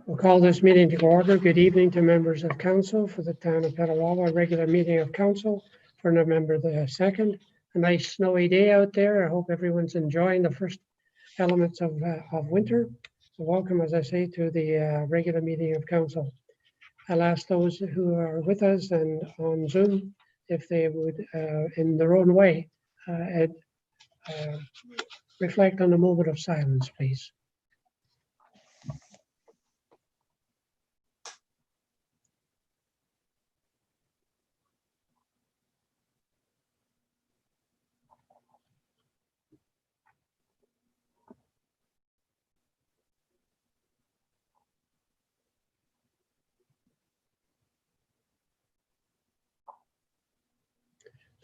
We'll call this meeting to order. Good evening to members of council for the town of Petawawa, regular meeting of council for November the 2nd. A nice snowy day out there. I hope everyone's enjoying the first elements of winter. So welcome, as I say, to the regular meeting of council. I'll ask those who are with us and on Zoom if they would, in their own way, reflect on a moment of silence, please.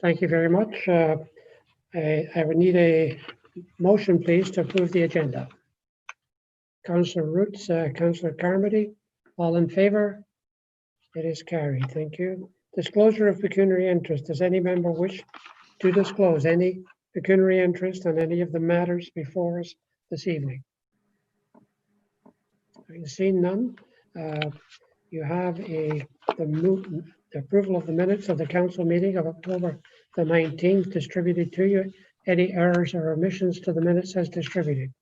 Thank you very much. I would need a motion, please, to approve the agenda. Councillor Roots, Councillor Carmody, all in favour? It is carried. Thank you. Disclosure of pecuniary interest. Does any member wish to disclose any pecuniary interest on any of the matters before us this evening? Having seen none, you have the approval of the minutes of the council meeting of October the 19th distributed to you. Any errors or omissions to the minutes as distributed?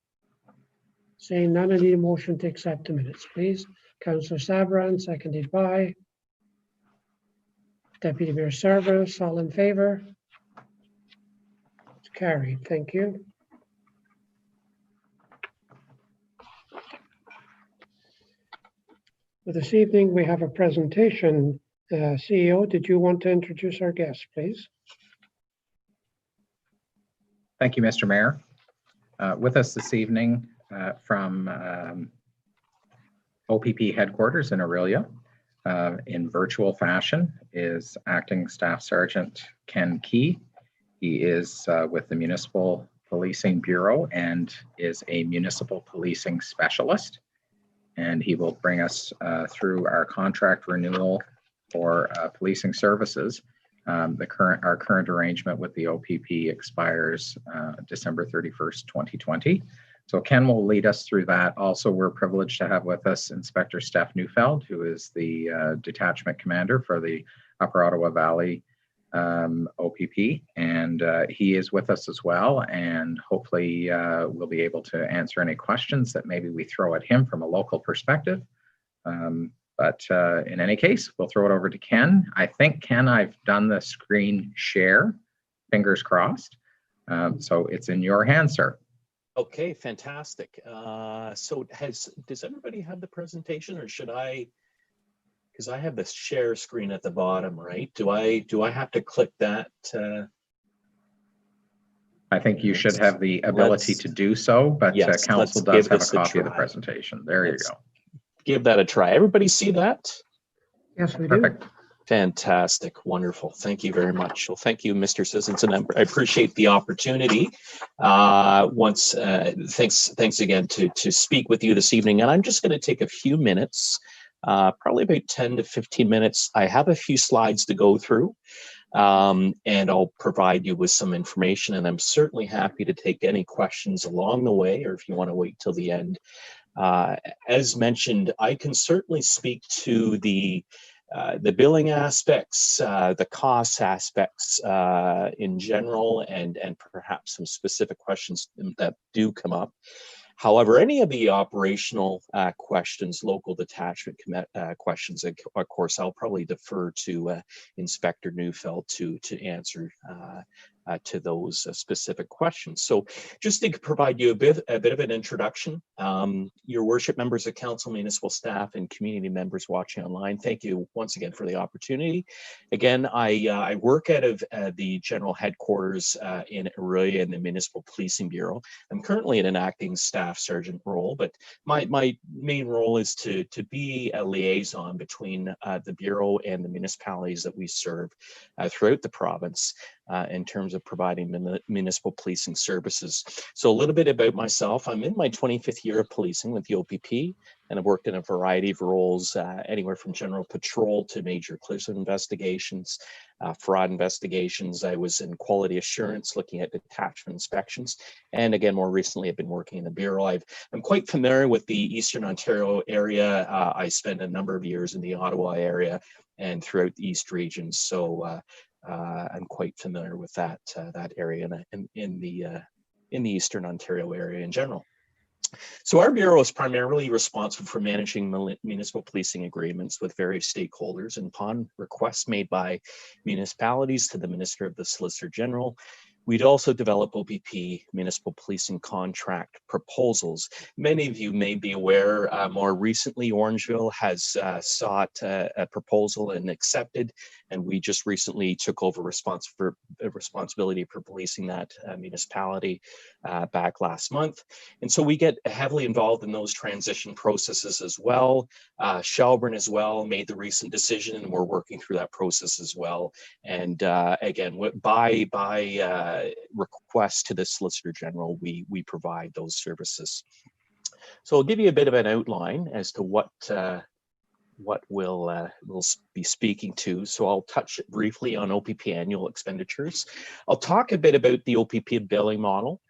Saying none, I need a motion to accept the minutes, please. Councillor Sabran, seconded by Deputy Mayor Service. All in favour? It's carried. Thank you. For this evening, we have a presentation. CEO, did you want to introduce our guests, please? Thank you, Mr. Mayor. With us this evening from OPP headquarters in Aurelia in virtual fashion is Acting Staff Sergeant Ken Key. He is with the Municipal Policing Bureau and is a municipal policing specialist. And he will bring us through our contract renewal for policing services. Our current arrangement with the OPP expires December 31st, 2020. So Ken will lead us through that. Also, we're privileged to have with us Inspector Steph Neufeld, who is the detachment commander for the Upper Ottawa Valley OPP, and he is with us as well, and hopefully we'll be able to answer any questions that maybe we throw at him from a local perspective. But in any case, we'll throw it over to Ken. I think, Ken, I've done the screen share, fingers crossed. So it's in your hands, sir. Okay, fantastic. So does everybody have the presentation, or should I? Because I have the share screen at the bottom, right? Do I have to click that? I think you should have the ability to do so, but yes, council does have a copy of the presentation. There you go. Give that a try. Everybody see that? Yes, we Perfect. do. Fantastic. Wonderful. Thank you very much. Well, thank you, Mr. Sisson. I appreciate the opportunity. Thanks again to speak with you this evening. And I'm just going to take a few minutes, probably about 10 to 15 minutes. I have a few slides to go through, and I'll provide you with some information. And I'm certainly happy to take any questions along the way, or if you want to wait till the end. As mentioned, I can certainly speak to the billing aspects, the cost aspects in general, and perhaps some specific questions that do come up. However, any of the operational questions, local detachment questions, of course, I'll probably defer to Inspector Neufeld to answer to those specific questions. So just to provide you a bit of an introduction, your worship, members of council, municipal staff, and community members watching online, thank you once again for the opportunity. Again, I work out of the general headquarters in Aurelia in the Municipal Policing Bureau. I'm currently in an acting staff sergeant role, but my main role is to be a liaison between the Bureau and the municipalities that we serve throughout the province. in terms of providing municipal policing services. So a little bit about myself. I'm in my 25th year of policing with the OPP, and I've worked in a variety of roles, anywhere from general patrol to major collision investigations, fraud investigations. I was in quality assurance, looking at detachment inspections. And again, more recently, I've been working in the Bureau. I'm quite familiar with the Eastern Ontario area. I spent a number of years in the Ottawa area and throughout the East region. So I'm quite familiar with that area in the Eastern Ontario area in general. So our Bureau is primarily responsible for managing municipal policing agreements with various stakeholders, and upon requests made by municipalities to the Minister of the Solicitor General, we'd also develop OPP municipal policing contract proposals. Many of you may be aware, more recently, Orangeville has sought a proposal and accepted, and we just recently took over responsibility for policing that municipality back last month. And so we get heavily involved in those transition processes as well. Shelburne as well made the recent decision, and we're working through that process as well. And again, by request to the Solicitor General, we provide those services. So I'll give you a bit of an outline as to what we'll be speaking to. So I'll touch briefly on OPP annual expenditures. I'll talk a bit about the OPP billing model.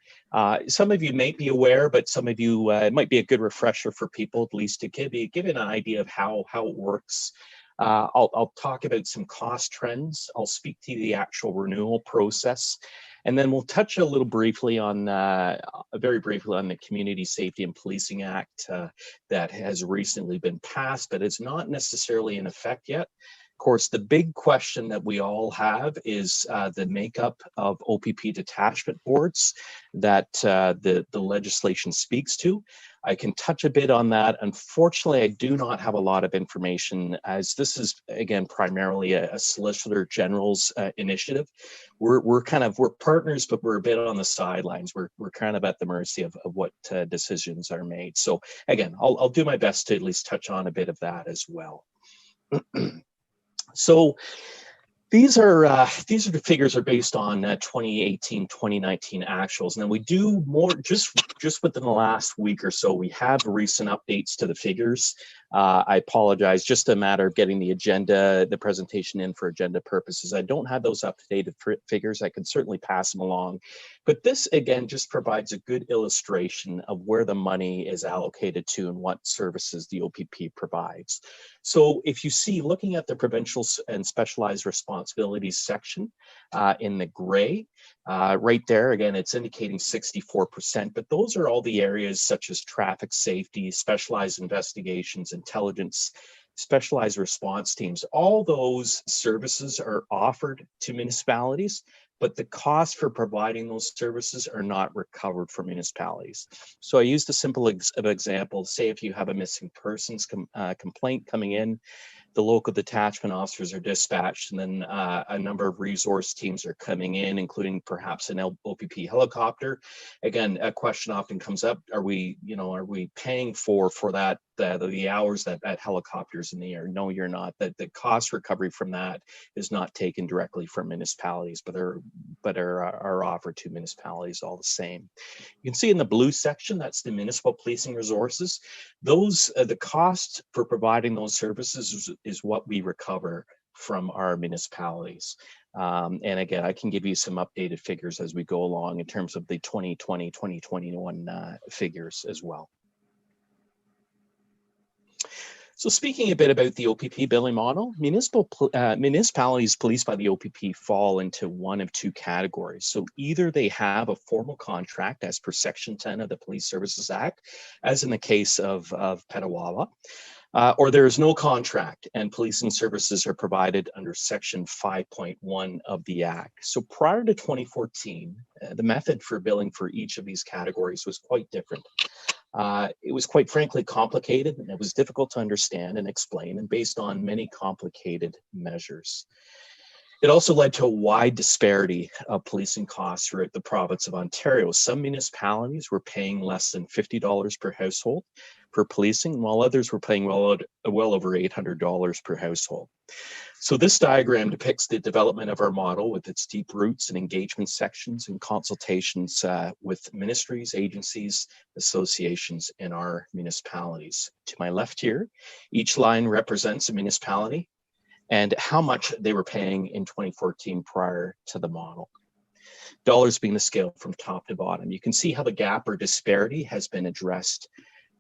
Some of you may be aware, but some of you, it might be a good refresher for people, at least to give an idea of how it works. I'll talk about some cost trends. I'll speak to the actual renewal process. And then we'll touch a little briefly on, very briefly on the Community Safety and Policing Act that has recently been passed, but it's not necessarily in effect yet. Of course, the big question that we all have is the makeup of OPP detachment boards that the legislation speaks to. I can touch a bit on that. Unfortunately, I do not have a lot of information, as this is, again, primarily a Solicitor General's initiative. We're partners, but we're a bit on the sidelines. We're kind of at the mercy of what decisions are made. So again, I'll do my best to at least touch on a bit of that as well. So these are the figures are based on 2018, 2019 actuals. And then we do more just within the last week or so. We have recent updates to the figures. I apologize, just a matter of getting the presentation in for agenda purposes. I don't have those up-to-date figures. I can certainly pass them along. But this, again, just provides a good illustration of where the money is allocated to and what services the OPP provides. So if you see, looking at the provincial and specialized responsibilities section in the gray, right there, again, it's indicating 64%, but those are all the areas such as traffic safety, specialized investigations, intelligence, specialized response teams. All those services are offered to municipalities, but the cost for providing those services are not recovered from municipalities. So I used a simple example. Say if you have a missing persons complaint coming in, the local detachment officers are dispatched, and then a number of resource teams are coming in, including perhaps an OPP helicopter. Again, a question often comes up: are we paying for that the hours that helicopters in the air? No, you're not. That the cost recovery from that is not taken directly from municipalities, but are offered to municipalities all the same. You can see in the blue section, that's the municipal policing resources. Those the cost for providing those services is what we recover from our municipalities. And again, I can give you some updated figures as we go along in terms of the 2020, 2021 figures as well. So speaking a bit about the OPP billing model, municipalities policed by the OPP fall into one of two categories. So either they have a formal contract as per Section 10 of the Police Services Act, as in the case of Petawawa, or there is no contract and policing services are provided under Section 5.1 of the Act. So prior to 2014, the method for billing for each of these categories was quite different. It was quite frankly complicated, and it was difficult to understand and explain, and based on many complicated measures. It also led to a wide disparity of policing costs throughout the province of Ontario. Some municipalities were paying less than $50 per household for policing, while others were paying well over $800 per household. So this diagram depicts the development of our model with its deep roots and engagement sections and consultations with ministries, agencies, associations in our municipalities. To my left here, each line represents a municipality and how much they were paying in 2014 prior to the model. Dollars being the scale from top to bottom. You can see how the gap or disparity has been addressed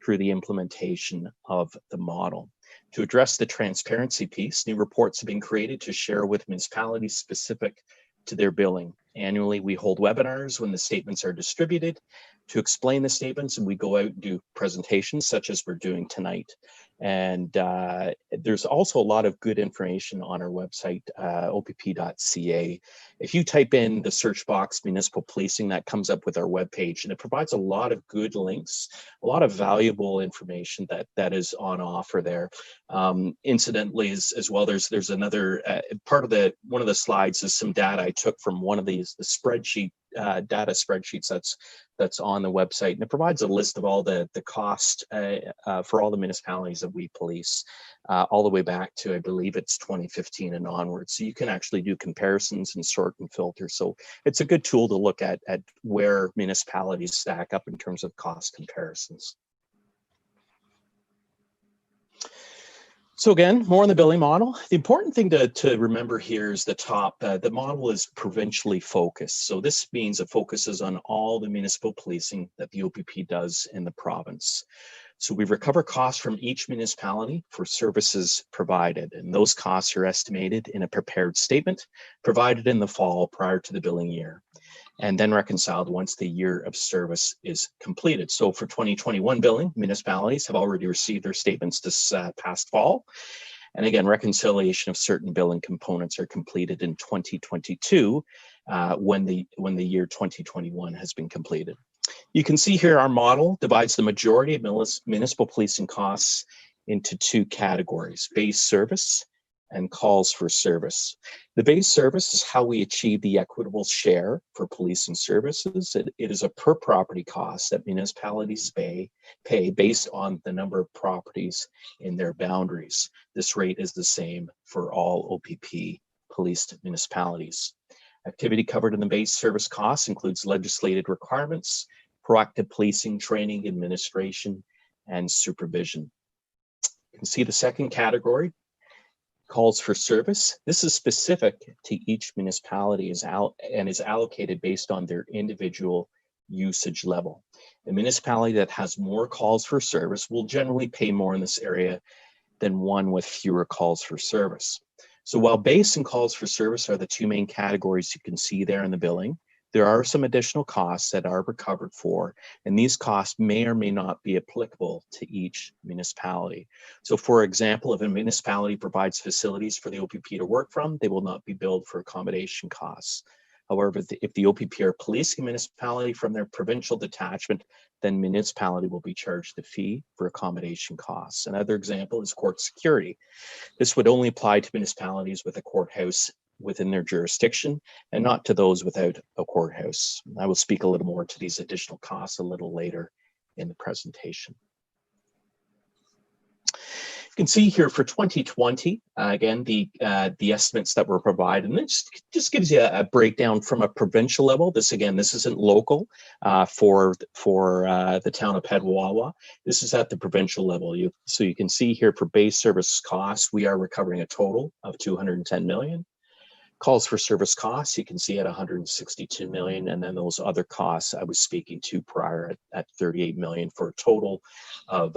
through the implementation of the model. To address the transparency piece, new reports have been created to share with municipalities specific to their billing. Annually, we hold webinars when the statements are distributed to explain the statements, and we go out and do presentations such as we're doing tonight. And there's also a lot of good information on our website, opp.ca. If you type in the search box municipal policing, that comes up with our webpage, and it provides a lot of good links, a lot of valuable information that is on offer there. Incidentally, as well, there's another part of one of the slides is some data I took from one of the spreadsheet data spreadsheets that's on the website, and it provides a list of all the cost for all the municipalities that we police, all the way back to, I believe it's 2015 and onwards. So you can actually do comparisons and sort and filter. So it's a good tool to look at where municipalities stack up in terms of cost comparisons. So again, more on the billing model. The important thing to remember here is the top. The model is provincially focused. So this means it focuses on all the municipal policing that the OPP does in the province. So we recover costs from each municipality for services provided, and those costs are estimated in a prepared statement provided in the fall prior to the billing year, and then reconciled once the year of service is completed. So for 2021 billing, municipalities have already received their statements this past fall. And again, reconciliation of certain billing components are completed in 2022 when the year 2021 has been completed. You can see here our model divides the majority of municipal policing costs into two categories: base service and calls for service. The base service is how we achieve the equitable share for policing services. It is a per property cost that municipalities pay based on the number of properties in their boundaries. This rate is the same for all OPP policed municipalities. Activity covered in the base service costs includes legislated requirements, proactive policing, training, administration, and supervision. You can see the second category, calls for service. This is specific to each municipality and is allocated based on their individual usage level. A municipality that has more calls for service will generally pay more in this area than one with fewer calls for service. So while base and calls for service are the two main categories you can see there in the billing, there are some additional costs that are recovered for, and these costs may or may not be applicable to each municipality. So for example, if a municipality provides facilities for the OPP to work from, they will not be billed for accommodation costs. However, if the OPP are policing a municipality from their provincial detachment, then municipality will be charged a fee for accommodation costs. Another example is court security. This would only apply to municipalities with a courthouse within their jurisdiction and not to those without a courthouse. I will speak a little more to these additional costs a little later in the presentation. You can see here for 2020, again, the estimates that were provided, and it just gives you a breakdown from a provincial level. This isn't local for the town of Petawawa. This is at the provincial level. So you can see here for base service costs, we are recovering a total of $210 million. Calls for service costs, you can see at $162 million, and then those other costs I was speaking to prior at $38 million, for a total of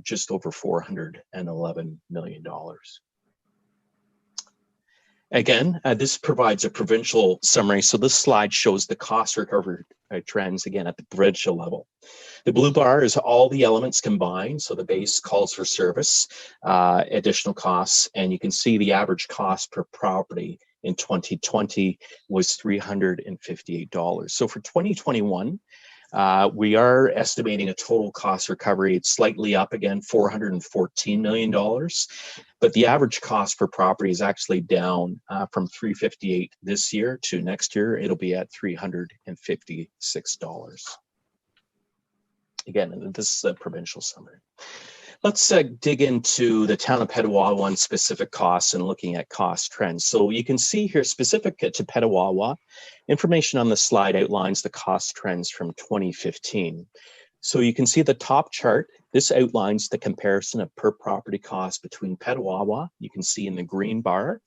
just over $411 million. Again, this provides a provincial summary. So this slide shows the cost recovery trends again at the provincial level. The blue bar is all the elements combined. So the base, calls for service, additional costs, and you can see the average cost per property in 2020 was $358. So for 2021, We are estimating a total cost recovery. It's slightly up again, $414 million, but the average cost per property is actually down from $358 this year to next year. It'll be at $356. Again, and this is a provincial summary. Let's dig into the town of Petawawa on specific costs and looking at cost trends. So you can see here, specific to Petawawa, information on the slide outlines the cost trends from 2015. So you can see the top chart. This outlines the comparison of per property cost between Petawawa, you can see in the green bar,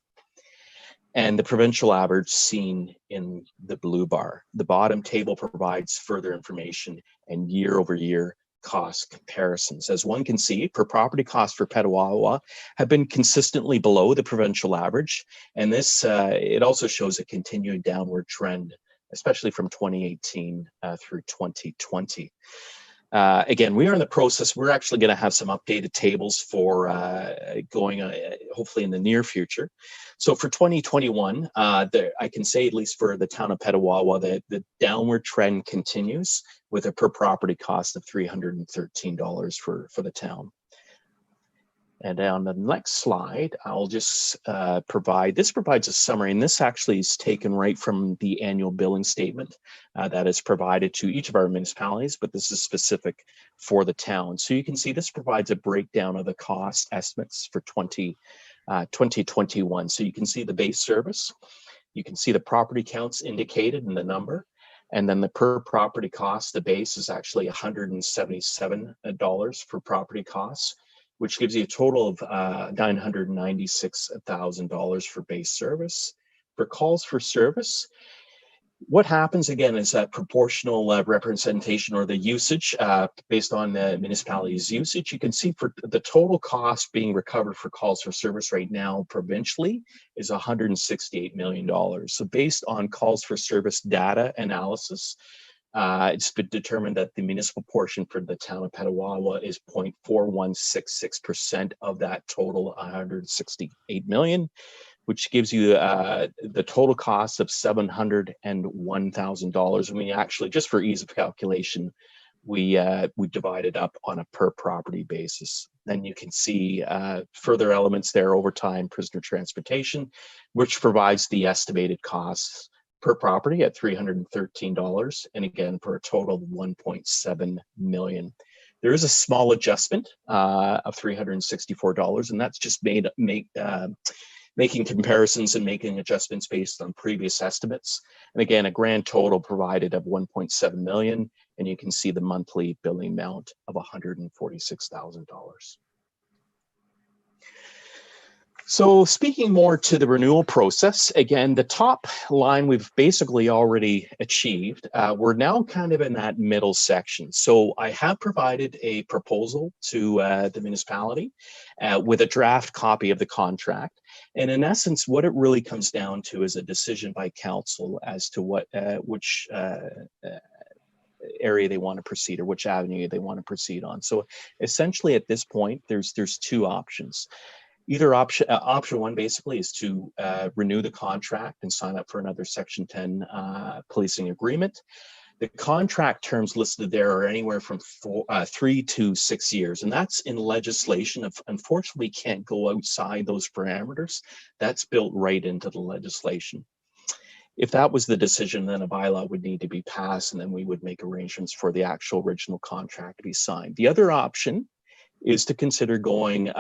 and the provincial average seen in the blue bar. The bottom table provides further information and year-over-year cost comparisons. As one can see, per property costs for Petawawa have been consistently below the provincial average, and this it also shows a continuing downward trend, especially from 2018 through 2020. Again, we are in the process. We're actually going to have some updated tables for going hopefully in the near future. So for 2021, I can say, at least for the town of Petawawa, that the downward trend continues with a per property cost of $313 for the town. And on the next slide, I'll just provides a summary, and this actually is taken right from the annual billing statement that is provided to each of our municipalities, but this is specific for the town. So you can see this provides a breakdown of the cost estimates for 2021. So you can see the base service, you can see the property counts indicated in the number, and then the per property cost, the base is actually $177 for property costs, which gives you a total of $996,000 for base service. For calls for service, what happens again is that proportional representation, or the usage based on the municipality's usage. You can see for the total cost being recovered for calls for service right now provincially is $168 million. So based on calls for service data analysis, it's been determined that the municipal portion for the town of Petawawa is 0.4166% of that total $168 million, which gives you the total cost of $701,000. And we actually, just for ease of calculation, we divide it up on a per property basis. Then you can see further elements there: overtime, prisoner transportation, which provides the estimated costs per property at $313, and again for a total of $1.7 million. There is a small adjustment of $364, and that's just making comparisons and making adjustments based on previous estimates. And again, a grand total provided of $1.7 million, and you can see the monthly billing amount of $146,000. So speaking more to the renewal process, again, the top line we've basically already achieved. We're now kind of in that middle section. So I have provided a proposal to the municipality with a draft copy of the contract. And in essence, what it really comes down to is a decision by council as to which area they want to proceed, or which avenue they want to proceed on. So essentially at this point, there's two options. Either option one basically is to renew the contract and sign up for another Section 10 policing agreement. The contract terms listed there are anywhere from 3 to 6 years, and that's in legislation. Unfortunately, can't go outside those parameters. That's built right into the legislation. If that was the decision, then a bylaw would need to be passed, and then we would make arrangements for the actual original contract to be signed. The other option is to consider going,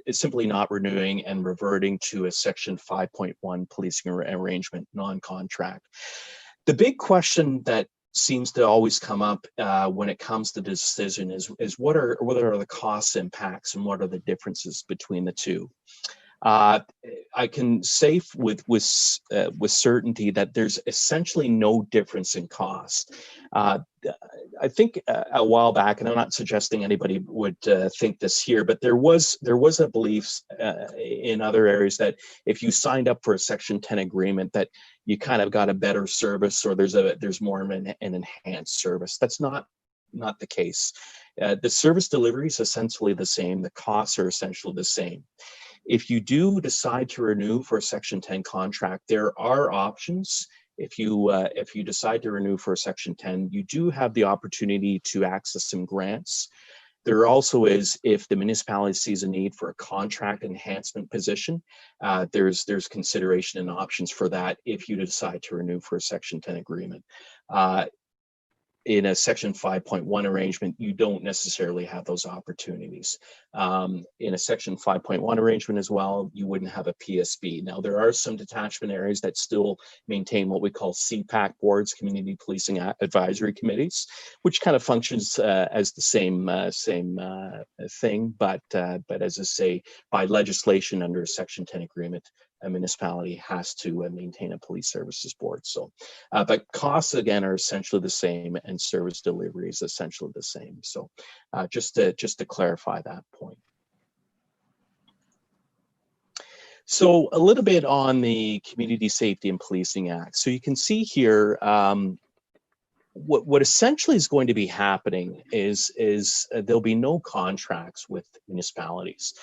simply not renewing and reverting to a Section 5.1 policing arrangement, non-contract. The big question that seems to always come up when it comes to the decision is what are the cost impacts and what are the differences between the two. I can say with certainty that there's essentially no difference in cost. I think a while back, and I'm not suggesting anybody would think this here, but there was a belief in other areas that if you signed up for a Section 10 agreement, that you kind of got a better service, or there's more of an enhanced service. That's not the case. The service delivery is essentially the same. The costs are essentially the same. If you do decide to renew for a Section 10 contract, there are options If you decide to renew for a Section 10, you do have the opportunity to access some grants. There also is, if the municipality sees a need for a contract enhancement position, there's consideration and options for that if you decide to renew for a Section 10 agreement. In a Section 5.1 arrangement, you don't necessarily have those opportunities. In a Section 5.1 arrangement as well, you wouldn't have a PSB. Now, there are some detachment areas that still maintain what we call CPAC boards, Community Policing Advisory Committees, which kind of functions as the same thing. But as I say, by legislation under a Section 10 agreement, a municipality has to maintain a police services board. So, but costs again are essentially the same, and service delivery is essentially the same. So, just to clarify that point. So, a little bit on the Community Safety and Policing Act. So, you can see here what essentially is going to be happening is there'll be no contracts with municipalities.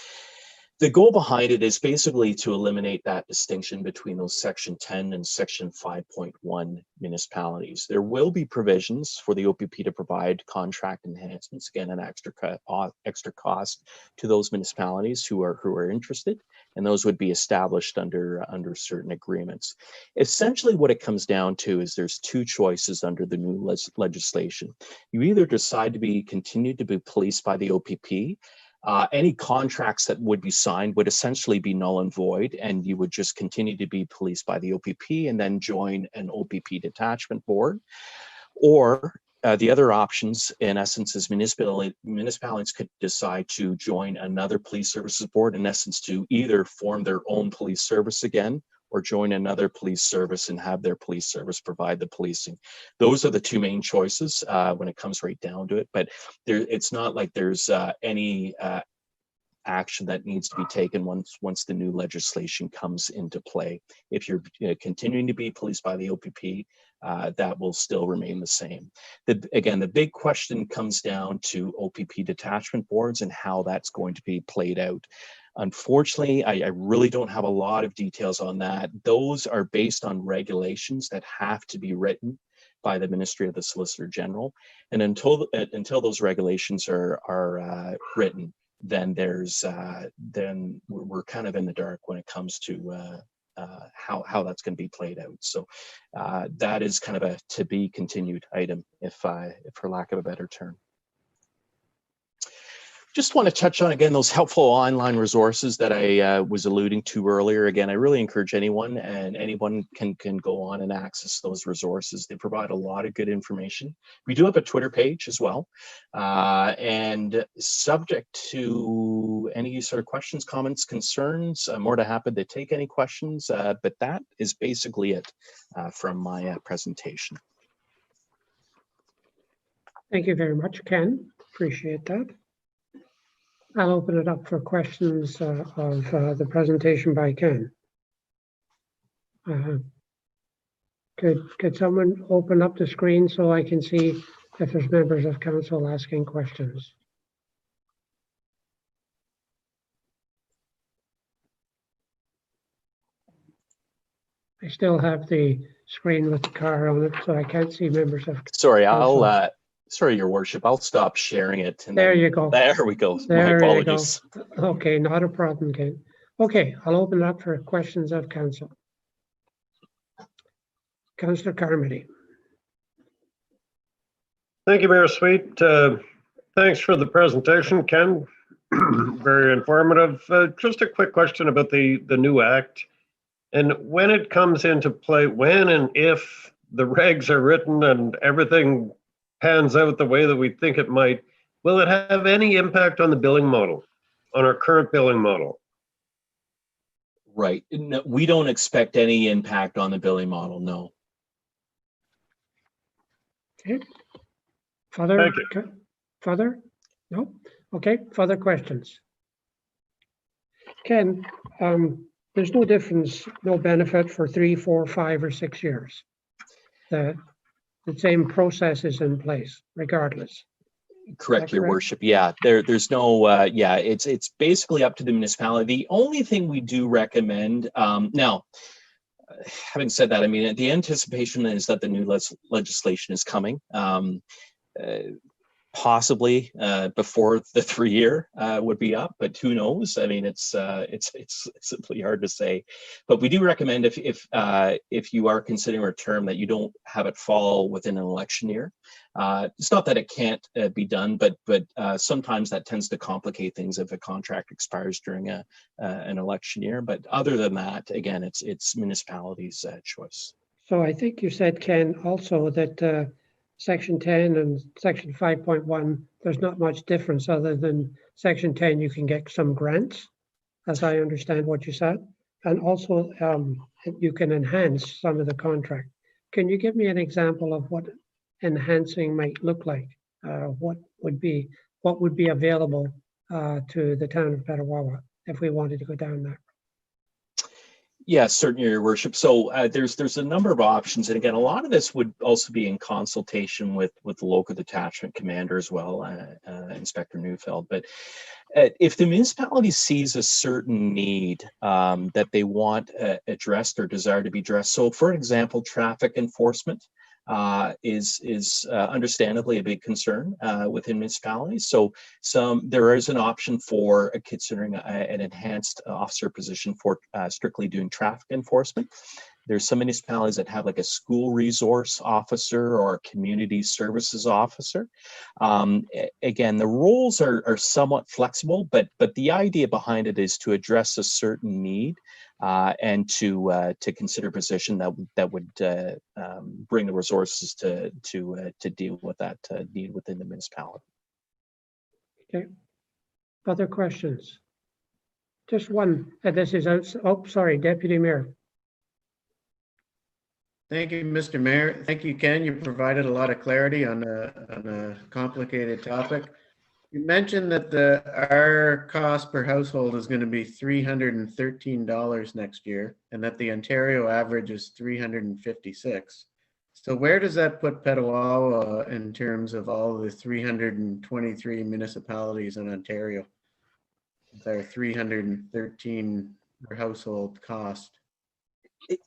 The goal behind it is basically to eliminate that distinction between those Section 10 and Section 5.1 municipalities. There will be provisions for the OPP to provide contract enhancements, again, an extra cost to those municipalities who are interested, and those would be established under certain agreements. Essentially, what it comes down to is there's two choices under the new legislation. You either decide to continue to be policed by the OPP. Any contracts that would be signed would essentially be null and void, and you would just continue to be policed by the OPP and then join an OPP detachment board. Or the other options, in essence, is municipalities could decide to join another police services board, in essence, to either form their own police service again, or join another police service and have their police service provide the policing. Those are the two main choices when it comes right down to it. But it's not like there's any action that needs to be taken once the new legislation comes into play. If you're continuing to be policed by the OPP, that will still remain the same. Again, the big question comes down to OPP detachment boards and how that's going to be played out. Unfortunately, I really don't have a lot of details on that. Those are based on regulations that have to be written by the Ministry of the Solicitor General. And until those regulations are written, then we're kind of in the dark when it comes to how that's going to be played out. So that is kind of a to be continued item, if for lack of a better term. Just want to touch on, again, those helpful online resources that I was alluding to earlier. Again, I really encourage anyone can go on and access those resources. They provide a lot of good information. We do have a Twitter page as well. And subject to any sort of questions, comments, concerns, I'm more than happy to take any questions. But that is basically it from my presentation. Thank you very much, Ken. Appreciate that. I'll open it up for questions of the presentation by Ken. Could someone open up the screen so I can see if there's members of council asking questions? I still have the screen with the car on it, so I can't see members of council. Sorry, sorry, Your Worship, I'll stop sharing it. And there you go. There we go. There My apologies. You go. Okay, not a problem, Ken. Okay, I'll open it up for questions of council. Councillor Carmody. Thank you, Mayor Sweet. Thanks for the presentation, Ken. Very informative. Just a quick question about the new act. And when it comes into play, when and if the regs are written and everything pans out the way that we think it might, will it have any impact on the billing model, on our current billing model? Right. No, we don't expect any impact on the billing model, no. Okay. Further? No? Okay, further questions? Ken, there's no difference, no benefit for 3, 4, 5, or 6 years. The same process is in place regardless. Correct, Your Worship. Yeah, there's no, yeah, it's basically up to the municipality. The only thing we do recommend, now, having said that, I mean, the anticipation is that the new legislation is coming. Possibly before the 3-year would be up, but who knows? I mean, it's simply hard to say. But we do recommend if you are considering a term that you don't have it fall within an election year. It's not that it can't be done, but sometimes that tends to complicate things if a contract expires during an election year. But other than that, again, it's municipalities' choice. So I think you said, Ken, also that Section 10 and Section 5.1, there's not much difference other than Section 10, you can get some grants, as I understand what you said. And also you can enhance some of the contract. Can you give me an example of what enhancing might look like? What would be available to the town of Petawawa if we wanted to go down that? Yes, certainly, Your Worship. So there's a number of options, and again, a lot of this would also be in consultation with the local detachment commander as well, Inspector Neufeld. But if the municipality sees a certain need that they want addressed or desire to be addressed, so for example, traffic enforcement is understandably a big concern within municipalities. So there is an option for considering an enhanced officer position for strictly doing traffic enforcement. There's some municipalities that have like a school resource officer or a community services officer. Again, the roles are somewhat flexible, but the idea behind it is to address a certain need and to consider a position that would bring the resources to deal with that need within the municipality. Okay. Other questions? Just one. This is oh, sorry, Deputy Mayor. Thank you, Mr. Mayor. Thank you, Ken. You provided a lot of clarity on a complicated topic. You mentioned that our cost per household is going to be $313 next year, and that the Ontario average is $356. So where does that put Petawawa in terms of all the 323 municipalities in Ontario? Their $313 per household cost.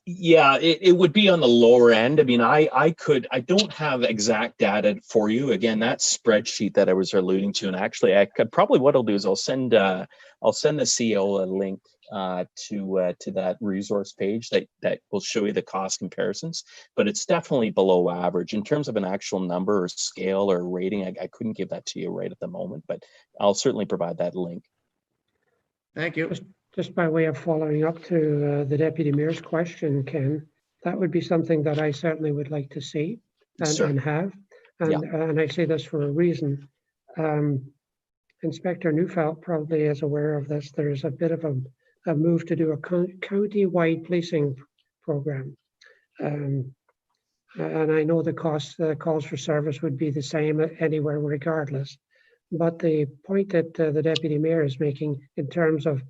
Yeah, it would be on the lower end. I mean, I don't have exact data for you. Again, that spreadsheet that I was alluding to, and actually I could probably, what I'll do is I'll send the CEO a link to that resource page that will show you the cost comparisons, but it's definitely below average in terms of an actual number or scale or rating. I couldn't give that to you right at the moment, but I'll certainly provide that link. Thank you. Just by way of following up to the Deputy Mayor's question, Ken, that would be something that I certainly would like to see and have. And I say this for a reason. Inspector Neufeld probably is aware of this. There's a bit of a move to do a county-wide policing program. And I know the calls for service would be the same anywhere regardless. But the point that the Deputy Mayor is making in terms of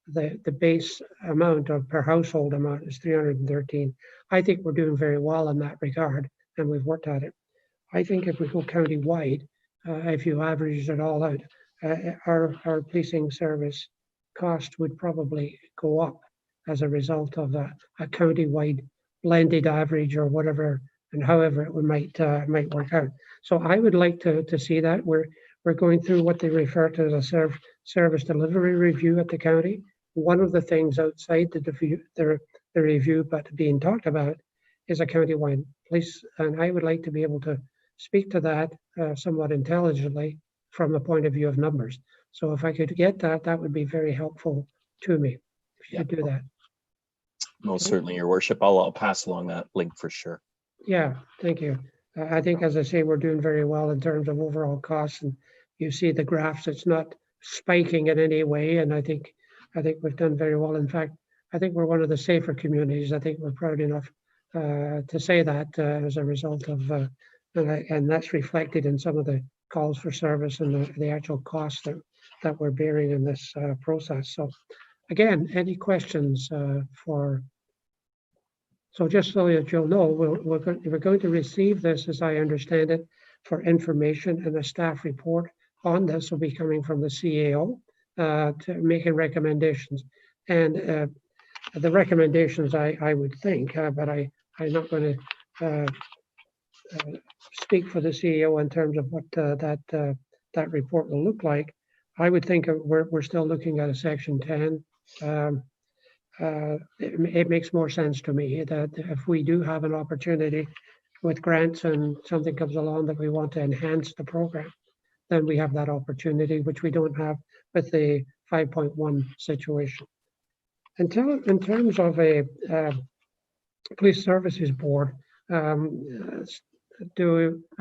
the base amount of per household amount is 313. I think we're doing very well in that regard, and we've worked at it. I think if we go county-wide, if you average it all out, our policing service cost would probably go up as a result of a county-wide blended average or whatever, and however it might work out. So I would like to see that. We're going through what they refer to as a service delivery review at the county. One of the things outside the review, but being talked about, is a county-wide police. And I would like to be able to speak to that somewhat intelligently from the point of view of numbers. So if I could get that, that would be very helpful to me. If you could do that. Most certainly, Your Worship. I'll pass along that link for sure. Yeah, thank you. I think, as I say, we're doing very well in terms of overall costs, and you see the graphs. It's not spiking in any way, and I think we've done very well. In fact, I think we're one of the safer communities. I think we're proud enough to say that as a result of, and that's reflected in some of the calls for service and the actual costs that we're bearing in this process. So, again, any questions for? So just so that you'll know, we're going to receive this, as I understand it, for information, and a staff report on this will be coming from the CAO to making recommendations. And the recommendations I would think, but I'm not going to speak for the CEO in terms of what that report will look like. I would think we're still looking at a section 10. It makes more sense to me that if we do have an opportunity with grants and something comes along that we want to enhance the program, then we have that opportunity, which we don't have with the 5.1 situation. In terms of a police services board, I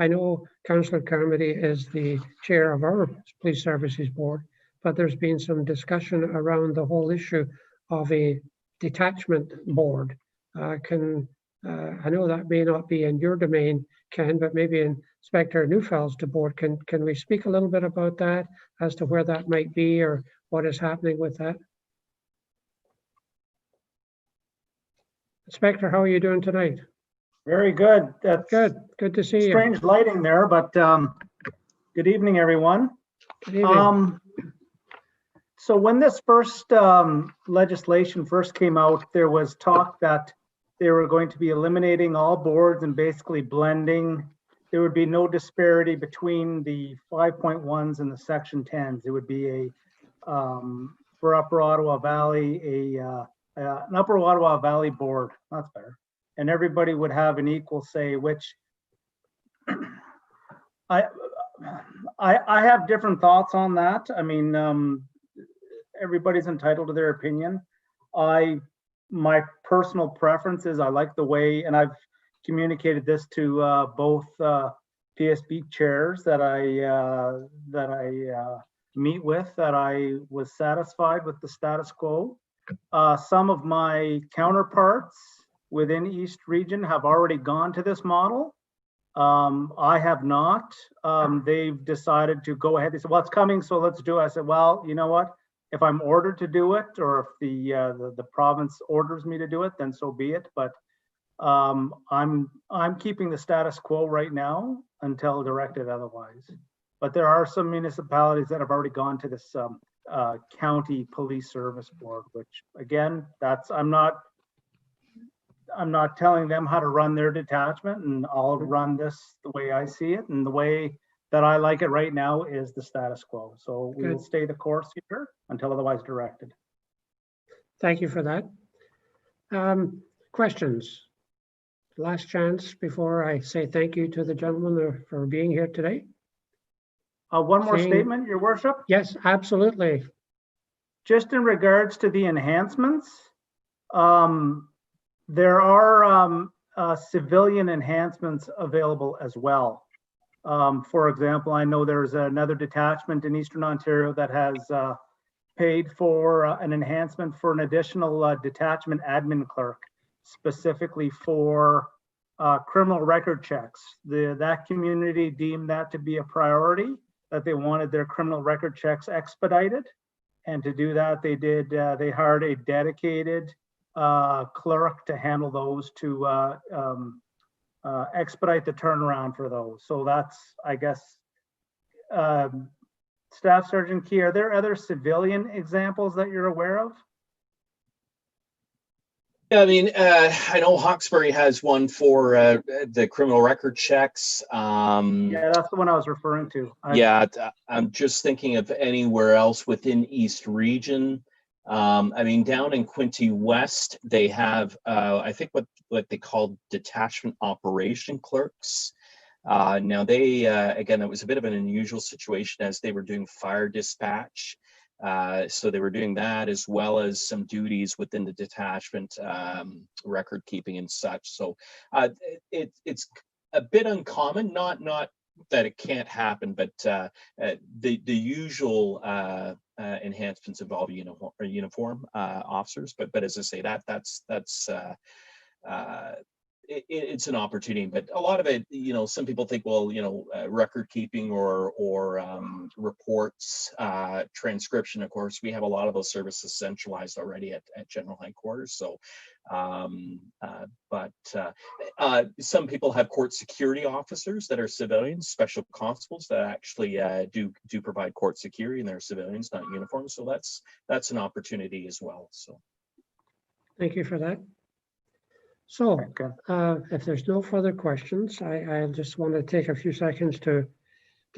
know Councillor Carmody is the chair of our police services board, but there's been some discussion around the whole issue of a detachment board. I know that may not be in your domain, Ken, but maybe in Inspector Neufield's board. Can we speak a little bit about that as to where that might be or what is happening with that? Inspector, how are you doing tonight? Very good. That's good. Good to see you. Strange lighting there, but good evening, everyone. Good evening. So when this first legislation first came out, there was talk that they were going to be eliminating all boards and basically blending. There would be no disparity between the 5.1s and the section 10s. It would be for Upper Ottawa Valley, an Upper Ottawa Valley board. That's better. And everybody would have an equal say, which I have different thoughts on that. I mean, everybody's entitled to their opinion. My personal preference is I like the way, and I've communicated this to both PSB chairs that I meet with, that I was satisfied with the status quo. Some of my counterparts within East Region have already gone to this model. I have not. They've decided to go ahead. They said, well, it's coming, so let's do it. I said, well, you know what? If I'm ordered to do it, or if the province orders me to do it, then so be it. But I'm keeping the status quo right now until directed otherwise. But there are some municipalities that have already gone to this county police service board, which again, I'm not telling them how to run their detachment, and I'll run this the way I see it, and the way that I like it right now is the status quo. So we will stay the course here until otherwise directed. Thank you for that. Questions? Last chance before I say thank you to the gentleman for being here today. One more statement, Your Worship. Yes, absolutely. Just in regards to the enhancements, there are civilian enhancements available as well. For example, I know there's another detachment in Eastern Ontario that has paid for an enhancement for an additional detachment admin clerk, specifically for criminal record checks. That community deemed that to be a priority, that they wanted their criminal record checks expedited. And to do that, they hired a dedicated clerk to handle those, to expedite the turnaround for those. So that's, I guess, Staff Sergeant Key, are there other civilian examples that you're aware of? Yeah, I mean, I know Hawkesbury has one for the criminal record checks. Yeah, that's the one I was referring to. I'm just thinking of anywhere else within East Region. I mean, down in Quinte West, they have, I think what they call detachment operation clerks. Now they, again, it was a bit of an unusual situation as they were doing fire dispatch. So they were doing that as well as some duties within the detachment, record keeping and such. So it's a bit uncommon, not that it can't happen, but the usual enhancements involve uniform officers. But as I say, that's it's an opportunity, but a lot of it, some people think, well, record keeping or reports, transcription. Of course, we have a lot of those services centralized already at general headquarters. So, but some people have court security officers that are civilians, special constables that actually do provide court security, and they're civilians, not uniforms. So that's an opportunity as well. So. Thank you for that. So Okay. if there's no further questions, I just want to take a few seconds to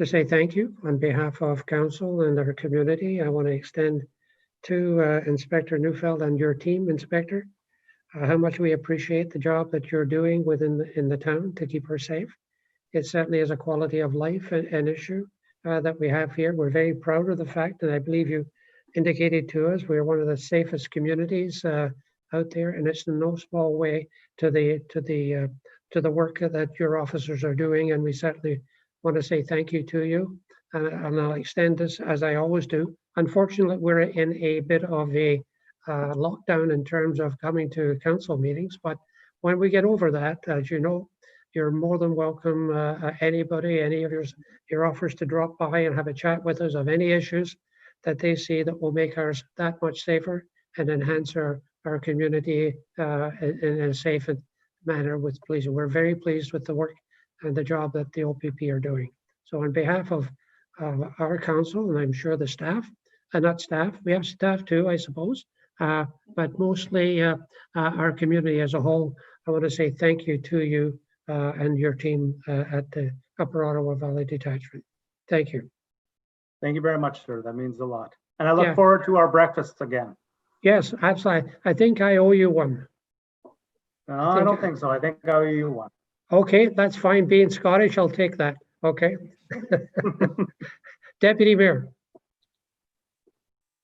say thank you on behalf of council and our community. I want to extend to Inspector Neufeld and your team, Inspector, how much we appreciate the job that you're doing in the town to keep her safe. It certainly is a quality of life an issue that we have here. We're very proud of the fact, and I believe you indicated to us, we're one of the safest communities out there, and it's in no small way to the work that your officers are doing, and we certainly want to say thank you to you. And I'll extend this as I always do. Unfortunately, we're in a bit of a lockdown in terms of coming to council meetings, but when we get over that, as you know, you're more than welcome, anybody, any of your offers to drop by and have a chat with us of any issues that they see that will make ours that much safer and enhance our community in a safe manner with policing. We're very pleased with the work and the job that the OPP are doing. So on behalf of our council, and I'm sure the staff, not staff, we have staff too, I suppose, but mostly our community as a whole, I want to say thank you to you and your team at the Upper Ottawa Valley Detachment. Thank you. Thank you very much, sir. That means a lot. And I look Yeah. forward to our breakfasts again. Yes, absolutely. I think I owe you one. No, I don't think so. I think I owe you one. Okay, that's fine. Being Scottish, I'll take that. Okay. Deputy Mayor.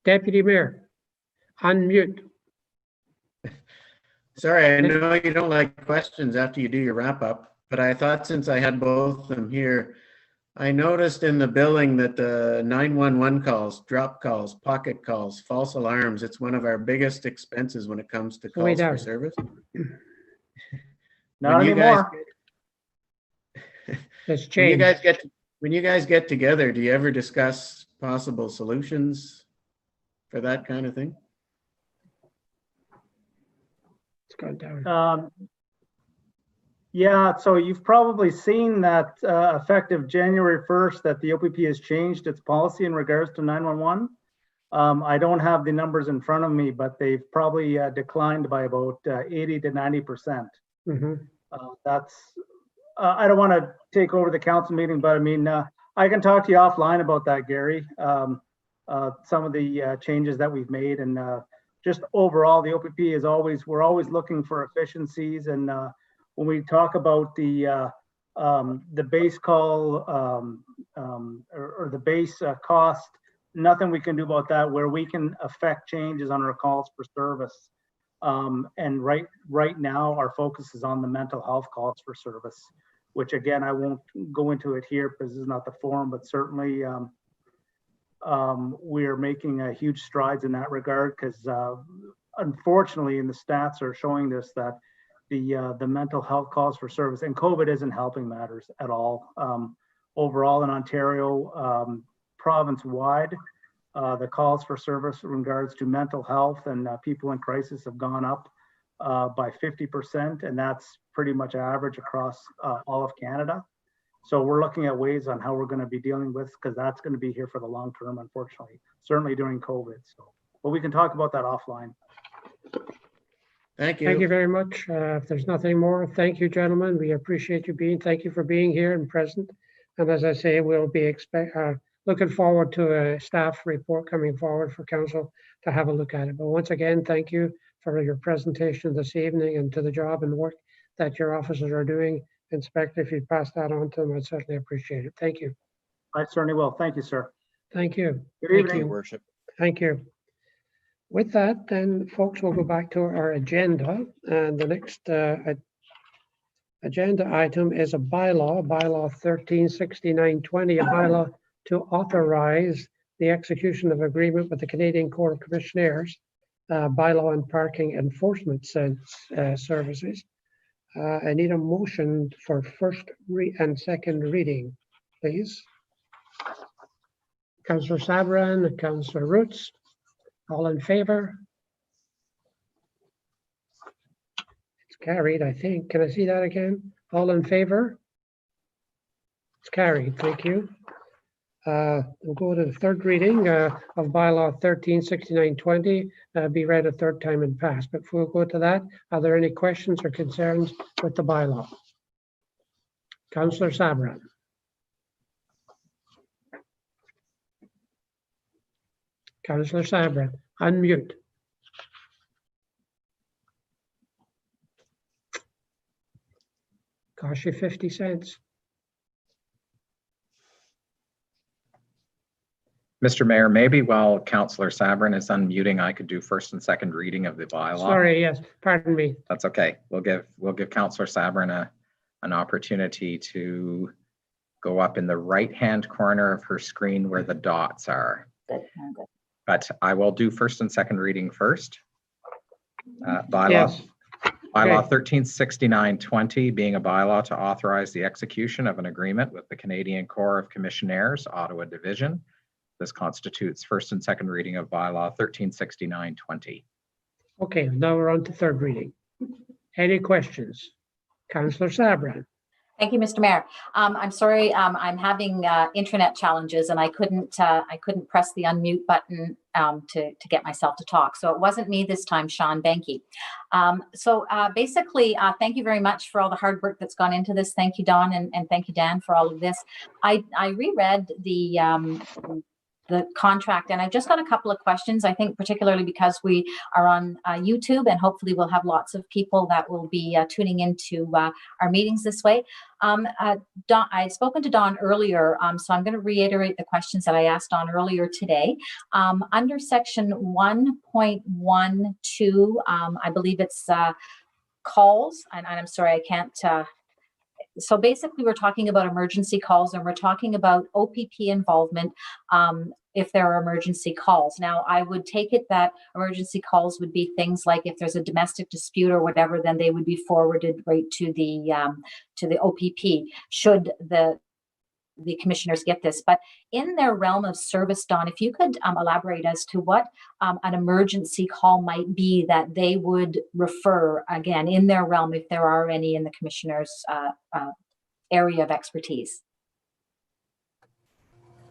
Deputy Mayor, unmute. Sorry, I know you don't like questions after you do your wrap up, but I thought since I had both of them here, I noticed in the billing that the 911 calls, drop calls, pocket calls, false alarms, it's one of our biggest expenses when it comes to calls for service. Not anymore. It's When you changed. guys get together, do you ever discuss possible solutions for that kind of thing? It's gone down. Yeah, so you've probably seen that effective January 1st that the OPP has changed its policy in regards to 911. I don't have the numbers in front of me, but they've probably declined by about 80 to 90%. Mhm. That's, I don't want to take over the council meeting, but I mean, I can talk to you offline about that, Gary. Some of the changes that we've made, and just overall, the OPP is always, we're always looking for efficiencies. And when we talk about the base call or the base cost, nothing we can do about that. Where we can affect changes on our calls for service. And right now, our focus is on the mental health calls for service, which again, I won't go into it here because this is not the forum, but certainly we are making huge strides in that regard because unfortunately, and the stats are showing this, that the mental health calls for service, and COVID isn't helping matters at all. Overall in Ontario, province-wide, the calls for service in regards to mental health and people in crisis have gone up by 50%, and that's pretty much average across all of Canada. So we're looking at ways on how we're going to be dealing with, because that's going to be here for the long term, unfortunately, certainly during COVID. So, but we can talk about that offline. Thank you. Thank you very much. If there's nothing more, thank you, gentlemen. We appreciate you thank you for being here and present. And as I say, we'll be looking forward to a staff report coming forward for council to have a look at it. But once again, thank you for your presentation this evening and to the job and work that your officers are doing. Inspector, if you pass that on to them, I'd certainly appreciate it. Thank you. I certainly will. Thank you, sir. Thank you. Good Thank evening. you. Worship. Thank you. With that, then, folks, we'll go back to our agenda. And the next agenda item is a bylaw 136920, a bylaw to authorize the execution of agreement with the Canadian Corps of Commissioners, bylaw and parking enforcement services. I need a motion for first and second reading, please. Councillor Sabran, Councillor Roots, all in favor? It's carried, I think. Can I see that again? All in favor? It's carried, thank you. We'll go to the third reading of bylaw 136920, be read a third time and passed. But before we go to that, are there any questions or concerns with the bylaw? Councillor Sabran. Councillor Sabran, unmute. Cost you 50 cents. Mr. Mayor, maybe while Councillor Sabran is unmuting, I could do first and second reading of the bylaw. Sorry, yes, pardon me. That's okay. We'll give Councillor Sabran an opportunity to go up in the right-hand corner of her screen where the dots are. Good. But I will do first and second reading first. Yes. Bylaw 136920 being a bylaw to authorize the execution of an agreement with the Canadian Corps of Commissionaires, Ottawa Division. This constitutes first and second reading of bylaw 136920. Okay, now we're on to third reading. Any questions? Councillor Sabran. Thank you, Mr. Mayor. I'm sorry, I'm having internet challenges and I couldn't press the unmute button to get myself to talk. So it wasn't me this time, Sean Banky. Basically, thank you very much for all the hard work that's gone into this. Thank you, Don, and thank you, Dan, for all of this. I reread the contract, and I've just got a couple of questions. I think particularly because we are on YouTube, and hopefully we'll have lots of people that will be tuning into our meetings this way. Don, I'd spoken to Don earlier, so I'm going to reiterate the questions that I asked Don earlier today. Under section 1.12, I believe it's calls, and I'm sorry, I can't. So basically, we're talking about emergency calls, and we're talking about OPP involvement if there are emergency calls. Now, I would take it that emergency calls would be things like if there's a domestic dispute or whatever, then they would be forwarded right to the OPP. Should the commissioners get this, but in their realm of service, Don, if you could elaborate as to what an emergency call might be that they would refer, again, in their realm, if there are any in the commissioner's area of expertise.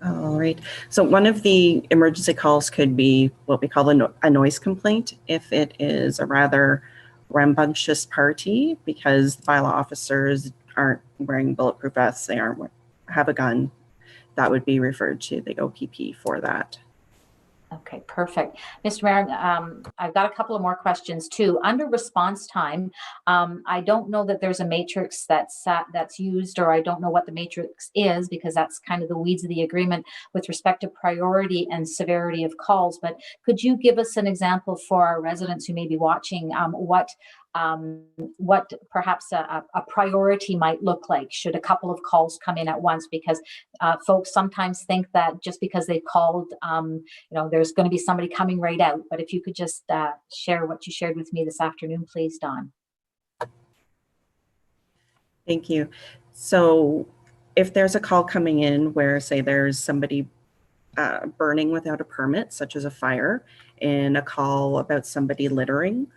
All right. So one of the emergency calls could be what we call a noise complaint. If it is a rather rambunctious party because the bylaw officers aren't wearing bulletproof vests, they aren't have a gun, that would be referred to the OPP for that. Okay, perfect. Mr. Mayor, I've got a couple of more questions too. Under response time, I don't know that there's a matrix that's used, or I don't know what the matrix is because that's kind of the weeds of the agreement with respect to priority and severity of calls. But could you give us an example for our residents who may be watching what perhaps a priority might look like should a couple of calls come in at once, because folks sometimes think that just because they've called, there's going to be somebody coming right out. But if you could just share what you shared with me this afternoon, please, Don. Thank you. So if there's a call coming in where, say, there's somebody burning without a permit, such as a fire, and a call about somebody littering,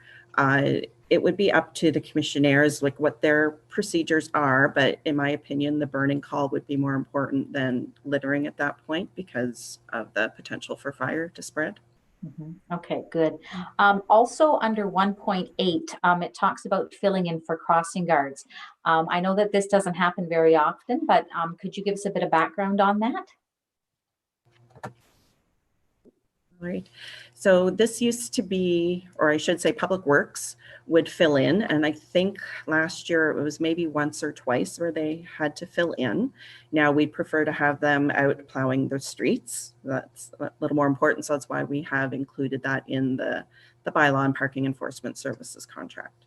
it would be up to the commissionaires, like what their procedures are. But in my opinion, the burning call would be more important than littering at that point because of the potential for fire to spread. Okay, good. Also under 1.8, it talks about filling in for crossing guards. I know that this doesn't happen very often, but could you give us a bit of background on that? Right. So this used to be, or I should say Public Works would fill in. And I think last year it was maybe once or twice where they had to fill in. Now we prefer to have them out plowing the streets. That's a little more important. So that's why we have included that in the bylaw and parking enforcement services contract.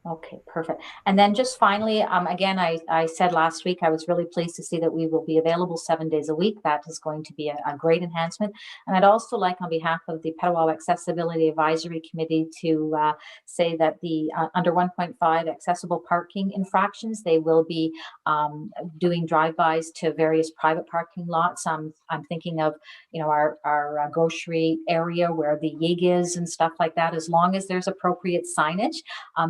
Okay, perfect. And then just finally, again, I said last week, I was really pleased to see that we will be available 7 days a week. That is going to be a great enhancement. And I'd also like, on behalf of the Petawawa Accessibility Advisory Committee, to say that the under 1.5 accessible parking infractions, they will be doing drive-bys to various private parking lots. I'm thinking of, our grocery area where the YIG is and stuff like that. As long as there's appropriate signage,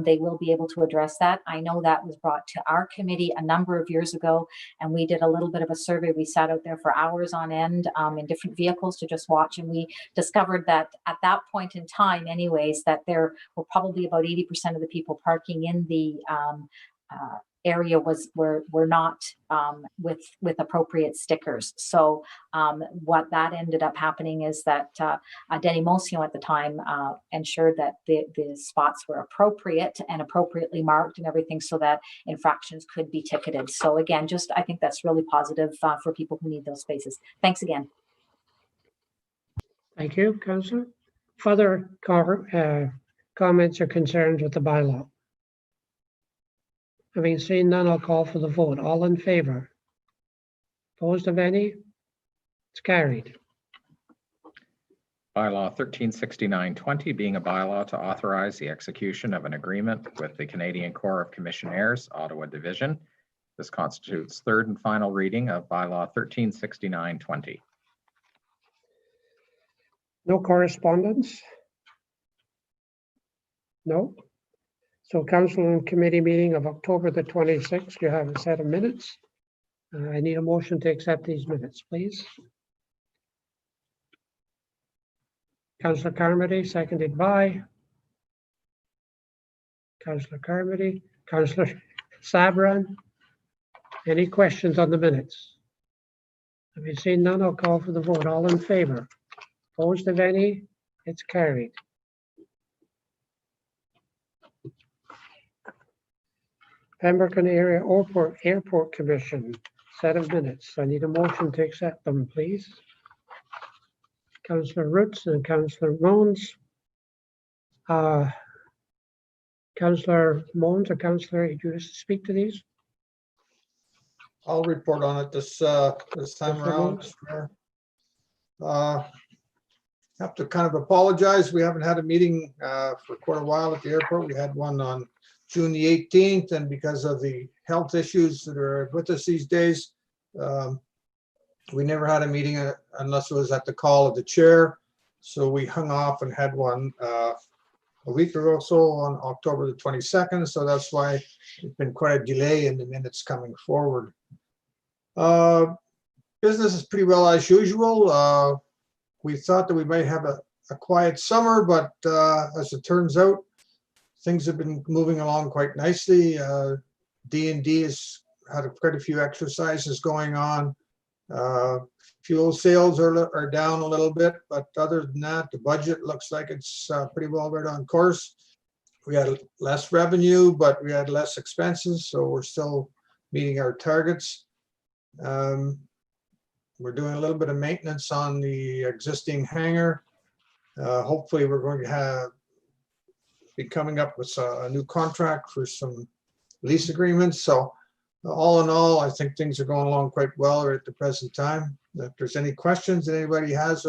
they will be be able to address that. I know that was brought to our committee a number of years ago, and we did a little bit of a survey. We sat out there for hours on end in different vehicles to just watch, and we discovered that at that point in time, anyways, that there were probably about 80% of the people parking in the area were not with appropriate stickers. So what that ended up happening is that Denny Mocio at the time ensured that the spots were appropriate and appropriately marked and everything, so that infractions could be ticketed. So again, just I think that's really positive for people who need those spaces. Thanks again. Thank you, Councillor. Further comments or concerns with the bylaw? Having seen none, I'll call for the vote. All in favor? Opposed of any? It's carried. Bylaw 136920 being a bylaw to authorize the execution of an agreement with the Canadian Corps of Commissionaires, Ottawa Division. This constitutes third and final reading of bylaw 136920. No correspondence? No? So council and committee meeting of October the 26th, you have a set of minutes. I need a motion to accept these minutes, please. Councillor Carmody, seconded by Councillor Carmody. Councillor Sabran, any questions on the minutes? Have you seen none? I'll call for the vote. All in favor? Opposed of any? It's carried. Pembroke Area Airport Commission, set of minutes. I need a motion to accept them, please. Councillor Roots and Councillor Mones. Councillor Mones or Councillor, do you wish to speak to these? I'll report on it this time around. Have to kind of apologize. We haven't had a meeting for quite a while at the airport. We had one on June the 18th, and because of the health issues that are with us these days, we never had a meeting unless it was at the call of the chair. So we hung off and had one a week or so on October the 22nd. So that's why it's been quite a delay in the minutes coming forward. Business is pretty well as usual. We thought that we might have a quiet summer, but as it turns out, things have been moving along quite nicely. D&D has had quite a few exercises going on. Fuel sales are down a little bit, but other than that, the budget looks like it's pretty well right on course. We had less revenue, but we had less expenses, so we're still meeting our targets. We're doing a little bit of maintenance on the existing hangar. Hopefully, we're going to be coming up with a new contract for some lease agreements. So all in all, I think things are going along quite well at the present time. If there's any questions that anybody has,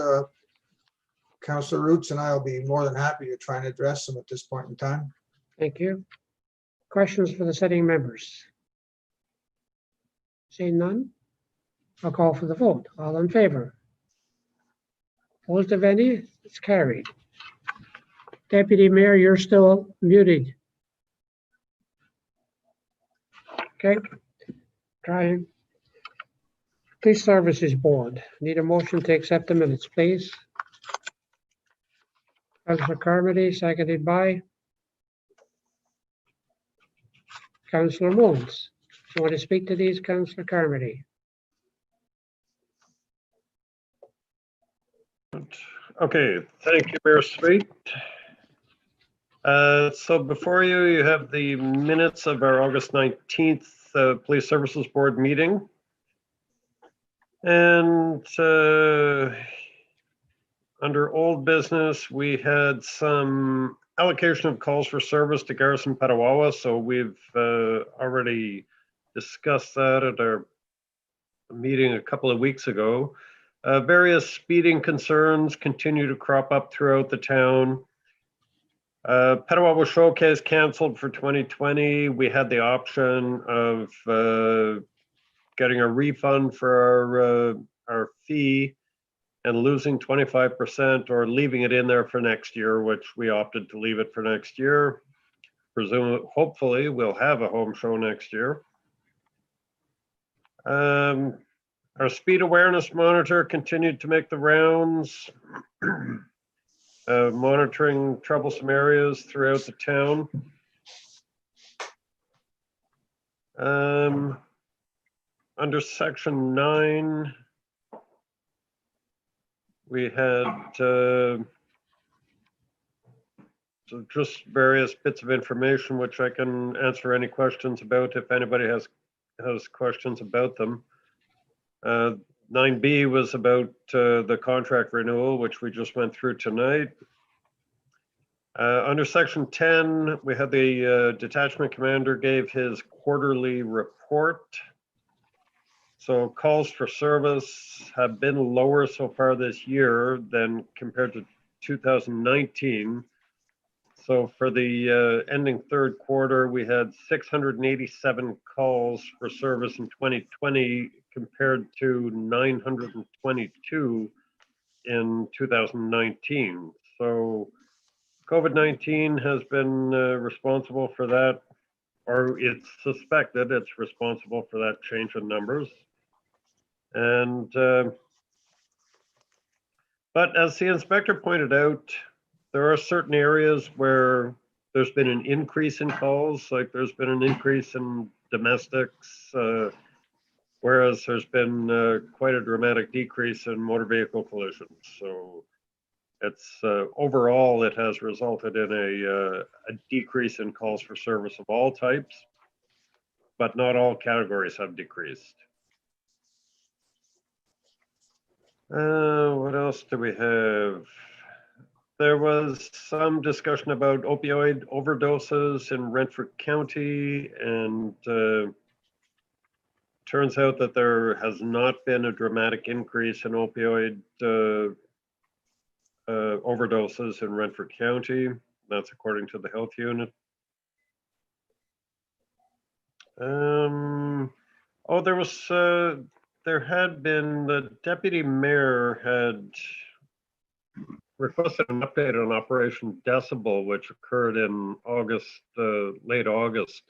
Councillor Roots and I will be more than happy to try and address them at this point in time. Thank you. Questions for the sitting members? Seeing none, I'll call for the vote. All in favor? Opposed of any? It's carried. Deputy Mayor, you're still muted. Okay. Trying. Police Services Board. Need a motion to accept the minutes, please. Councillor Carmody, seconded by Councillor Moons. You want to speak to these, Councillor Carmody? Okay, thank you, Mayor Sweet. So before you, you have the minutes of our August 19th Police Services Board meeting. And under old business, we had some allocation of calls for service to Garrison Petawawa. So we've already discussed that at our meeting a couple of weeks ago. Various speeding concerns continue to crop up throughout the town. Petawawa Showcase canceled for 2020. We had the option of getting a refund for our fee and losing 25% or leaving it in there for next year, which we opted to leave it for next year. hopefully we'll have a home show next year. Our speed awareness monitor continued to make the rounds, monitoring troublesome areas throughout the town. Under section 9, we had so just various bits of information which I can answer any questions about if anybody has questions about them. 9B was about the contract renewal, which we just went through tonight. Under section 10, we had the detachment commander gave his quarterly report. So calls for service have been lower so far this year than compared to 2019. So for the ending third quarter, we had 687 calls for service in 2020 compared to 922 in 2019. So COVID-19 has been responsible for that, or it's suspected it's responsible for that change in numbers. And, but as the inspector pointed out, there are certain areas where there's been an increase in calls, like there's been an increase in domestics, whereas there's been quite a dramatic decrease in motor vehicle collisions. So it's overall, it has resulted in a decrease in calls for service of all types, but not all categories have decreased. What else do we have? There was some discussion about opioid overdoses in Renfrew County, and turns out that there has not been a dramatic increase in opioid overdoses in Renfrew County. That's according to the health unit. Oh, there had been, the deputy mayor had requested an update on Operation Decibel, which occurred in August, late August.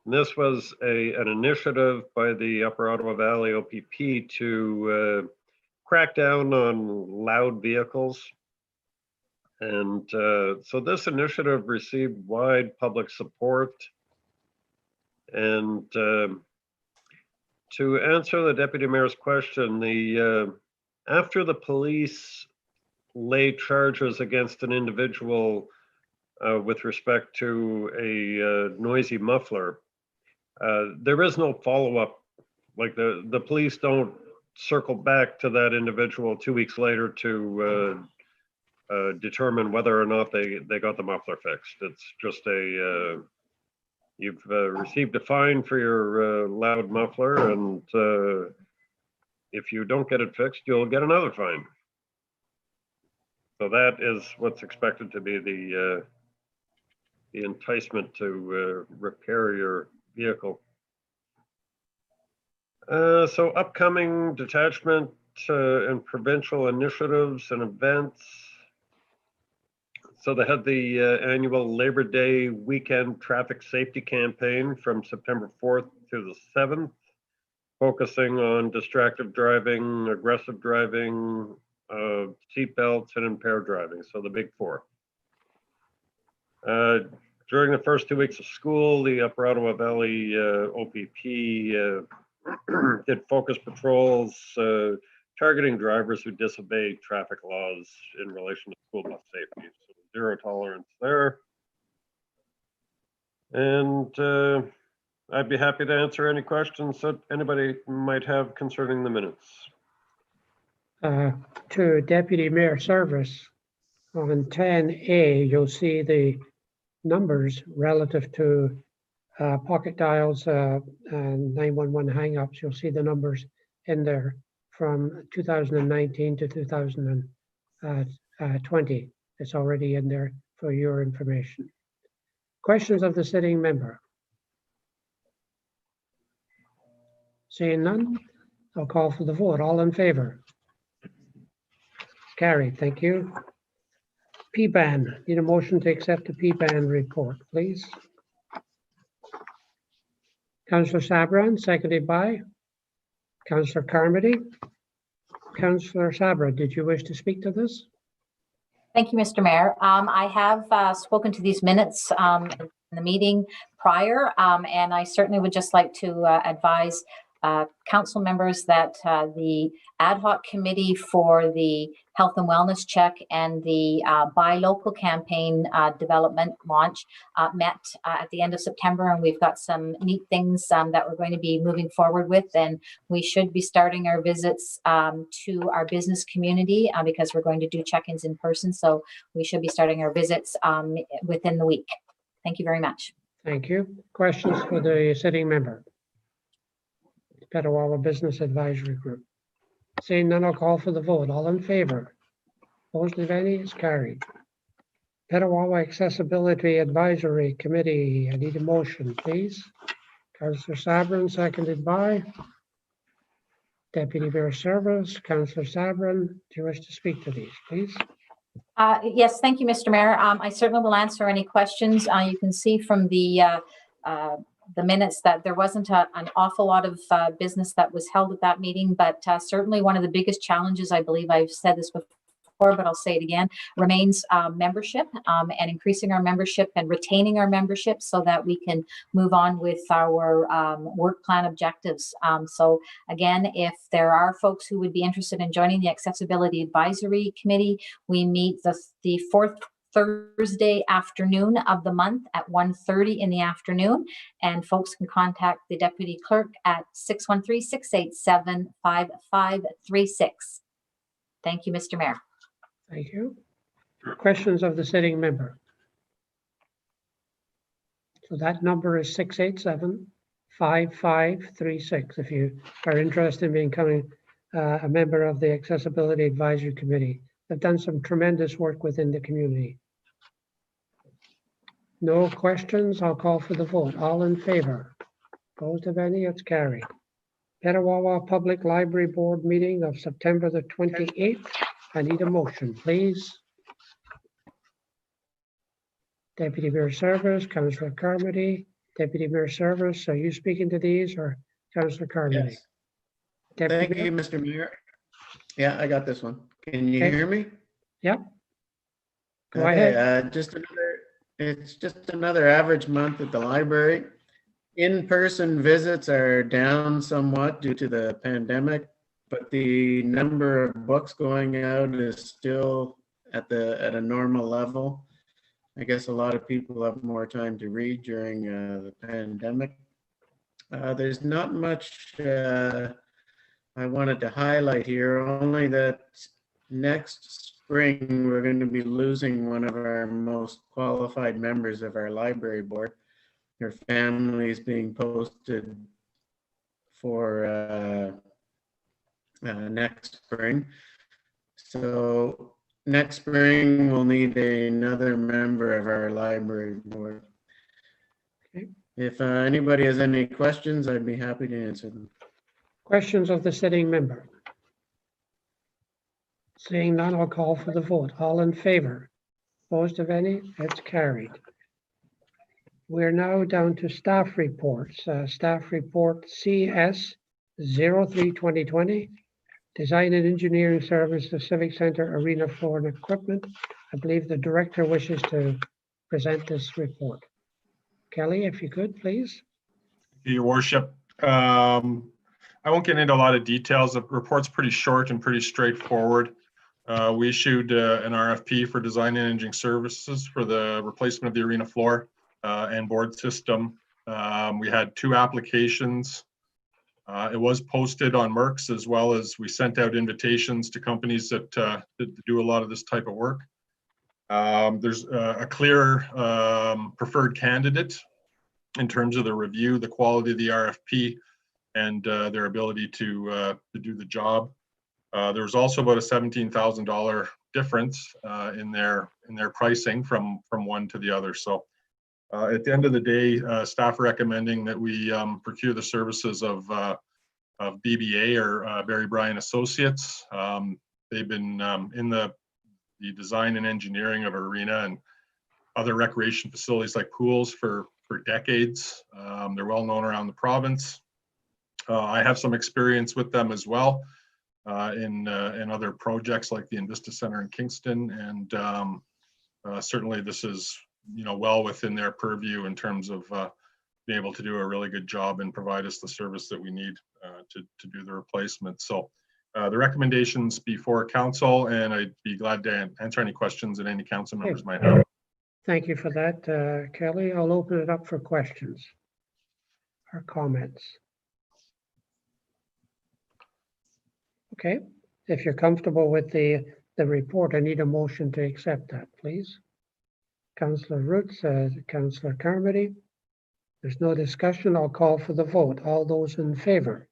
And this was an initiative by the Upper Ottawa Valley OPP to crack down on loud vehicles. And so this initiative received wide public support. And to answer the deputy mayor's question, after the police lay charges against an individual with respect to a noisy muffler, there is no follow-up. Like the police don't circle back to that individual 2 weeks later to determine whether or not they got the muffler fixed. It's just you've received a fine for your loud muffler, and if you don't get it fixed, you'll get another fine. So that is what's expected to be the enticement to repair your vehicle. So upcoming detachment and provincial initiatives and events. So they had the annual Labor Day weekend traffic safety campaign from September 4th to the 7th, focusing on distracted driving, aggressive driving, seat belts, and impaired driving. So the big four. During the first 2 weeks of school, the Upper Ottawa Valley OPP did focus patrols targeting drivers who disobey traffic laws in relation to school bus safety. So zero tolerance there. And I'd be happy to answer any questions that anybody might have concerning the minutes. To Deputy Mayor Service, on 10A, you'll see the numbers relative to pocket dials and 911 hang-ups. You'll see the numbers in there from 2019 to 2020. It's already in there for your information. Questions of the sitting member? Seeing none, I'll call for the vote. All in favor? Carried, thank you. P-BAN, need a motion to accept the P-BAN report, please. Councillor Sabran, seconded by Councillor Carmody. Councillor Sabra, did you wish to speak to this? Thank you, Mr. Mayor. I have spoken to these minutes in the meeting prior, and I certainly would just like to advise council members that the ad hoc committee for the health and wellness check and the buy local campaign development launch met at the end of September, and we've got some neat things that we're going to be moving forward with, and we should be starting our visits to our business community because we're going to do check-ins in person, so we should be starting our visits within the week. Thank you very much. Thank you. Questions for the sitting member? Petawawa Business Advisory Group. Seeing none, I'll call for the vote. All in favor? Opposed, if any, is carried. Petawawa Accessibility Advisory Committee, I need a motion, please. Councillor Sabran, seconded by Deputy Mayor Service. Councillor Sabran, do you wish to speak to these, please? Yes, thank you, Mr. Mayor. I certainly will answer any questions. You can see from the minutes that there wasn't an awful lot of business that was held at that meeting, but certainly one of the biggest challenges, I believe I've said this before, but I'll say it again, remains membership and increasing our membership and retaining our membership so that we can move on with our work plan objectives. So again, if there are folks who would be interested in joining the Accessibility Advisory Committee, we meet the fourth Thursday afternoon of the month at 1:30 in the afternoon, and folks can contact the deputy clerk at 613-687-5536. Thank you, Mr. Mayor. Thank you. Questions of the sitting member? So that number is 687-5536 if you are interested in becoming a member of the Accessibility Advisory Committee. They've done some tremendous work within the community. No questions, I'll call for the vote. All in favor? Opposed, of any? It's carried. Petawawa Public Library Board meeting of September the 28th. I need a motion, please. Deputy Mayor Service, Councillor Carmody. Deputy Mayor Service, are you speaking to these or Councillor Carmody? Yes. Deputy Thank Mayor? you, Mr. Mayor. Yeah, I got this one. Can you Okay. hear me? Yep. Go Okay, ahead. it's just another average month at the library. In-person visits are down somewhat due to the pandemic, but the number of books going out is still at a normal level. I guess a lot of people have more time to read during the pandemic. There's not much I wanted to highlight here, only that next spring we're going to be losing one of our most qualified members of our library board. Her family is being posted for next spring. So next spring we'll need another member of our library board. Okay. If anybody has any questions, I'd be happy to answer them. Questions of the sitting member? Seeing none, I'll call for the vote. All in favor? Opposed, of any? It's carried. We're now down to staff reports. Staff report CS 03-2020, Design and Engineering Services, Civic Center, Arena Floor and Equipment. I believe the director wishes to present this report. Kelly, if you could, please. Your worship, I won't get into a lot of details. The report's pretty short and pretty straightforward. We issued an RFP for design and engineering services for the replacement of the arena floor and board system. We had 2 applications. It was posted on Merck's, as well as we sent out invitations to companies that do a lot of this type of work. There's a clear preferred candidate in terms of the review, the quality of the RFP, and their ability to do the job. There was also about a $17,000 difference in their pricing from one to the other. So at the end of the day, staff are recommending that we procure the services of BBA or Barry Bryan Associates. They've been in the the design and engineering of arena and other recreation facilities like pools for decades. They're well known around the province. I have some experience with them as well in other projects like the Invista Center in Kingston, and certainly this is well within their purview in terms of being able to do a really good job and provide us the service that we need to do the replacement. So the recommendations before council, and I'd be glad to answer any questions that any council members might have. Thank you for that, Kelly. I'll open it up for questions or comments. Okay, if you're comfortable with the report, I need a motion to accept that, please. Councillor Roots, Councillor Carmody. There's no discussion. I'll call for the vote. All those in favor?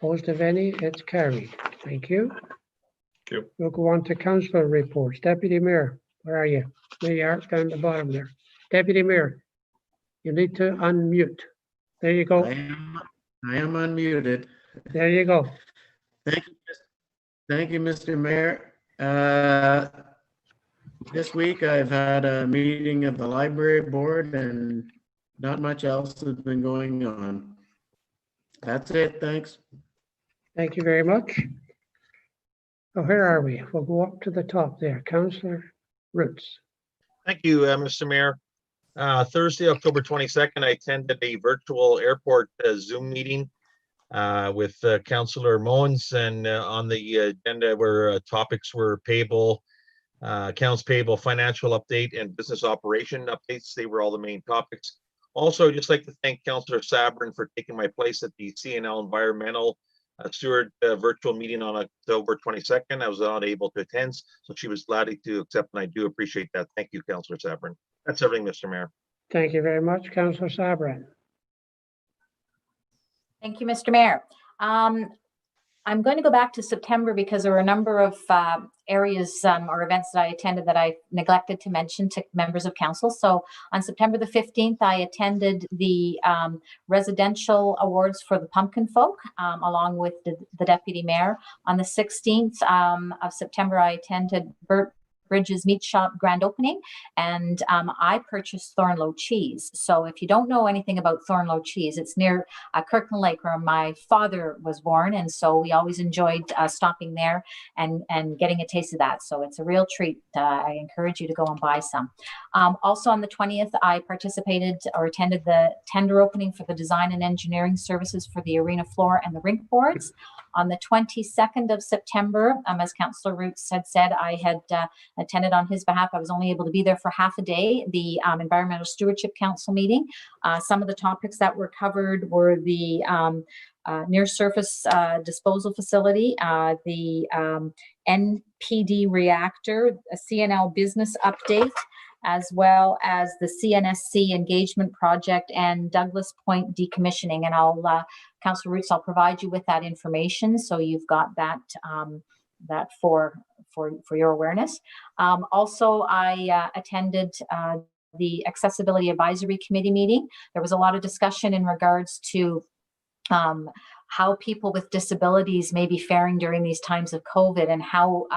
Opposed of any? It's carried. Thank you. Thank you. We'll go on to councillor reports. Deputy Mayor, where are you? There you are, down the bottom there. Deputy Mayor, you need to unmute. There you go. I am unmuted. There you go. Thank you, Mr. Mayor. This week I've had a meeting of the library board and not much else has been going on. That's it. Thanks. Thank you very much. So where are we? We'll go up to the top there. Councillor Roots. Thank you, Mr. Mayor. Thursday, October 22nd, I attended a virtual airport Zoom meeting with Councillor Moens, and on the agenda were topics were payable, accounts payable, financial update, and business operation updates. They were all the main topics. Also, I'd just like to thank Councillor Sabrin for taking my place at the CNL Environmental Steward virtual meeting on October 22nd. I was not able to attend, so she was glad to accept, and I do appreciate that. Thank you, Councillor Sabrin. That's everything, Mr. Mayor. Thank you very much, Councillor Sabrin. Thank you, Mr. Mayor. I'm going to go back to September because there were a number of areas or events that I attended that I neglected to mention to members of council. So on September the 15th, I attended the residential awards for the Pumpkin Folk, along with the deputy mayor. On the 16th of September, I attended Bridges Meat Shop grand opening, and I purchased Thornlow cheese. So if you don't know anything about Thornlow cheese, it's near Kirkland Lake where my father was born, and so we always enjoyed stopping there and getting a taste of that. So it's a real treat. I encourage you to go and buy some. Also on the 20th, I participated or attended the tender opening for the design and engineering services for the arena floor and the rink boards. On the 22nd of September, as Councillor Roots had said, I had attended on his behalf. I was only able to be there for half a day, the Environmental Stewardship Council meeting. Some of the topics that were covered were the near surface disposal facility, the NPD reactor, a CNL business update, as well as the CNSC engagement project and Douglas Point decommissioning. And I'll, Councillor Roots, I'll provide you with that information, so you've got that that for your awareness. Also, I attended the Accessibility Advisory Committee meeting. There was a lot of discussion in regards to how people with disabilities may be faring during these times of COVID, and how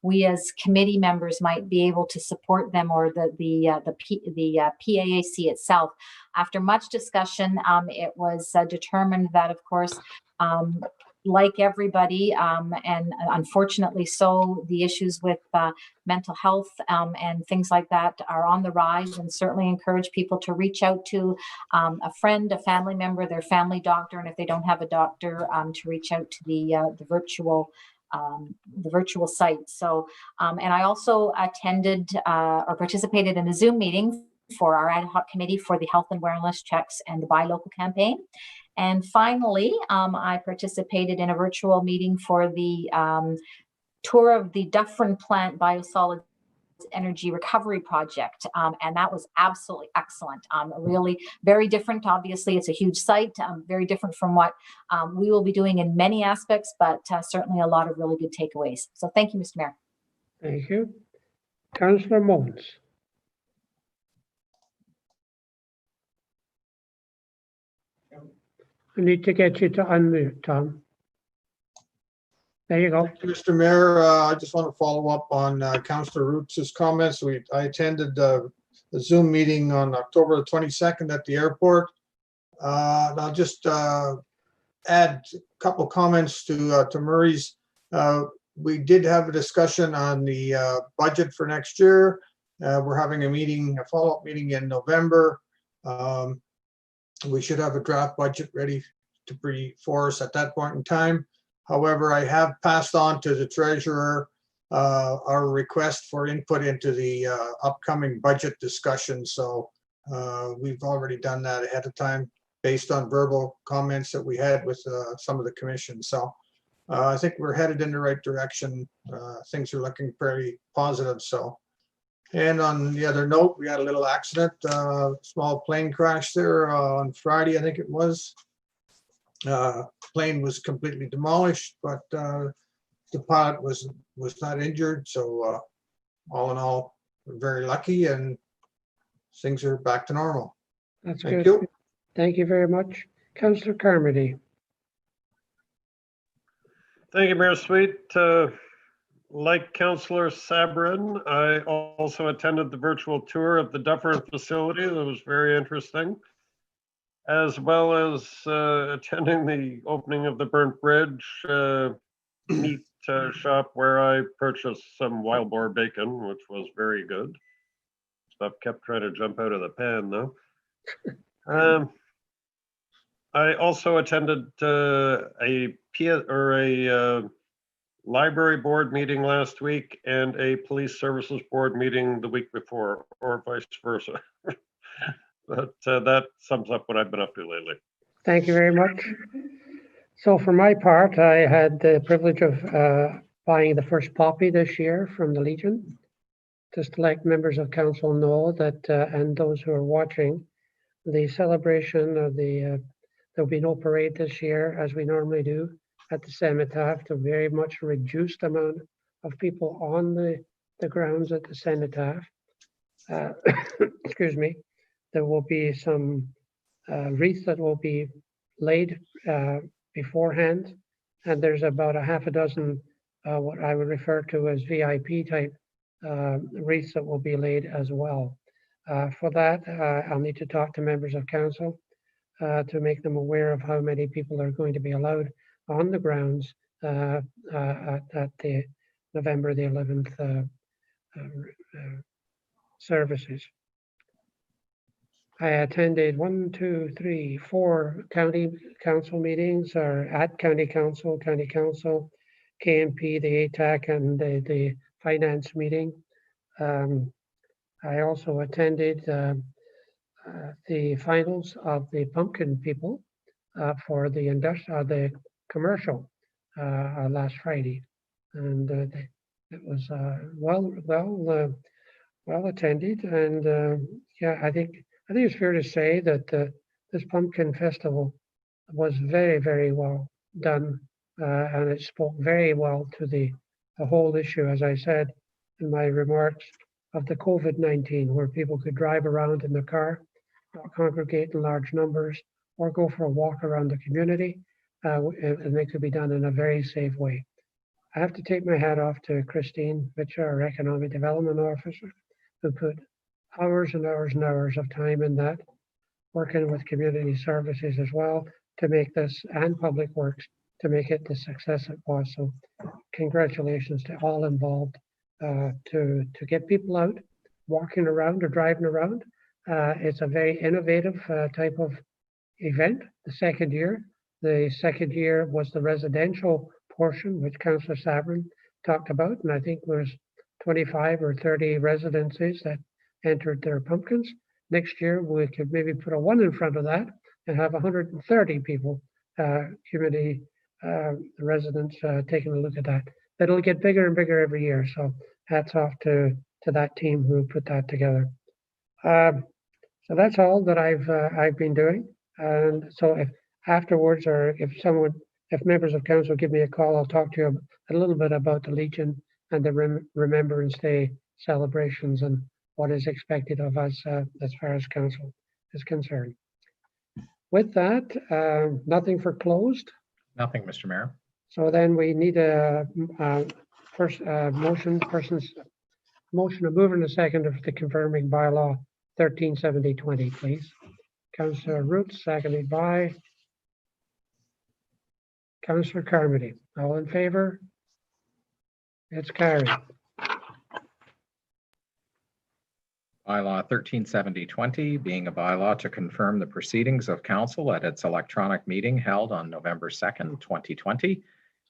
we as committee members might be able to support them, or the PAAC itself. After much discussion, it was determined that, of course, like everybody, and unfortunately so, the issues with mental health and things like that are on the rise, and certainly encourage people to reach out to a friend, a family member, their family doctor, and if they don't have a doctor, to reach out to the virtual site. So, and I also attended or participated in a Zoom meeting for our ad hoc committee for the health and wellness checks and the Buy Local campaign. And finally, I participated in a virtual meeting for the tour of the Dufferin Plant Biosolids Energy Recovery Project, and that was absolutely excellent. Really very different. Obviously, it's a huge site, very different from what we will be doing in many aspects, but certainly a lot of really good takeaways. So thank you, Mr. Mayor. Thank you. Councillor Moens. I need to get you to unmute, Tom. There you go. Thank you, Mr. Mayor. I just want to follow up on Councillor Roots' comments. I attended the Zoom meeting on October the 22nd at the airport. And I'll just add a couple comments to Murray's. We did have a discussion on the budget for next year. We're having a follow-up meeting in November. We should have a draft budget ready for us at that point in time. However, I have passed on to the treasurer our request for input into the upcoming budget discussion. So we've already done that ahead of time based on verbal comments that we had with some of the commission. So I think we're headed in the right direction. Things are looking very positive. So, and on the other note, we had a little accident, small plane crash there on Friday, I think it was. Plane was completely demolished, but the pilot was not injured. So all in all, we're very lucky and things are back to normal. That's Thank good. you. Thank you very much. Councillor Carmody. Thank you, Mayor Sweet. Like Councillor Sabrin, I also attended the virtual tour of the Dufferin facility. That was very interesting, as well as attending the opening of the Burnt Bridge meat shop where I purchased some wild boar bacon, which was very good. Stuff kept trying to jump out of the pan though. I also attended a library board meeting last week and a police services board meeting the week before, or vice versa. But that sums up what I've been up to lately. Thank you very much. So for my part, I had the privilege of buying the first poppy this year from the Legion. Just to let members of council know that, and those who are watching, the celebration of there'll be no parade this year as we normally do at the cenotaph. A very much reduced amount of people on the grounds at the cenotaph. Excuse me. There will be some wreaths that will be laid beforehand, and there's about a half a dozen what I would refer to as VIP type wreaths that will be laid as well. For that, I'll need to talk to members of council to make them aware of how many people are going to be allowed on the grounds at the November the 11th services. I attended 4 county council meetings, or at county council, KMP, the ATAC, and the finance meeting. I also attended the finals of the pumpkin people for the commercial last Friday, and it was well attended. And yeah, I think it's fair to say that this pumpkin festival was very, very well done, and it spoke very well to the whole issue, as I said in my remarks, of the COVID-19, where people could drive around in their car, not congregate in large numbers, or go for a walk around the community, and they could be done in a very safe way. I have to take my hat off to Christine Mitchell, our Economic Development Officer, who put hours and hours and hours of time in that, working with community services as well to make this, and public works, to make it the success it was. So congratulations to all involved to get people out walking around or driving around. It's a very innovative type of event. The second year was the residential portion, which Councillor Sabrin talked about, and I think there's 25 or 30 residences that entered their pumpkins. Next year we could maybe put a 1 in front of that and have 130 people, community residents, taking a look at that. It'll get bigger and bigger every year. So hats off to that team who put that together. So that's all that I've been doing. And so if afterwards, or if members of council give me a call, I'll talk to you a little bit about the Legion and the Remembrance Day celebrations and what is expected of us as far as council is concerned. With that, nothing for closed. Nothing, Mr. Mayor. So then we need a motion to move in a second of the confirming bylaw 137020, please. Councillor Root, seconded by Councillor Carmody. All in favor? It's carried. Bylaw 137020 being a bylaw to confirm the proceedings of council at its electronic meeting held on November 2nd, 2020.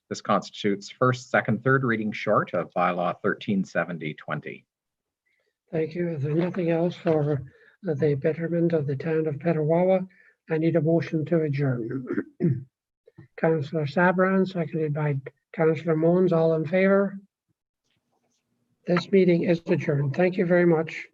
This constitutes first, second, third reading short of bylaw 137020. Thank you. If there's nothing else for the betterment of the town of Petawawa, I need a motion to adjourn. Councillor Sabran, seconded by Councillor Mons, all in favor? This meeting is adjourned. Thank you very much.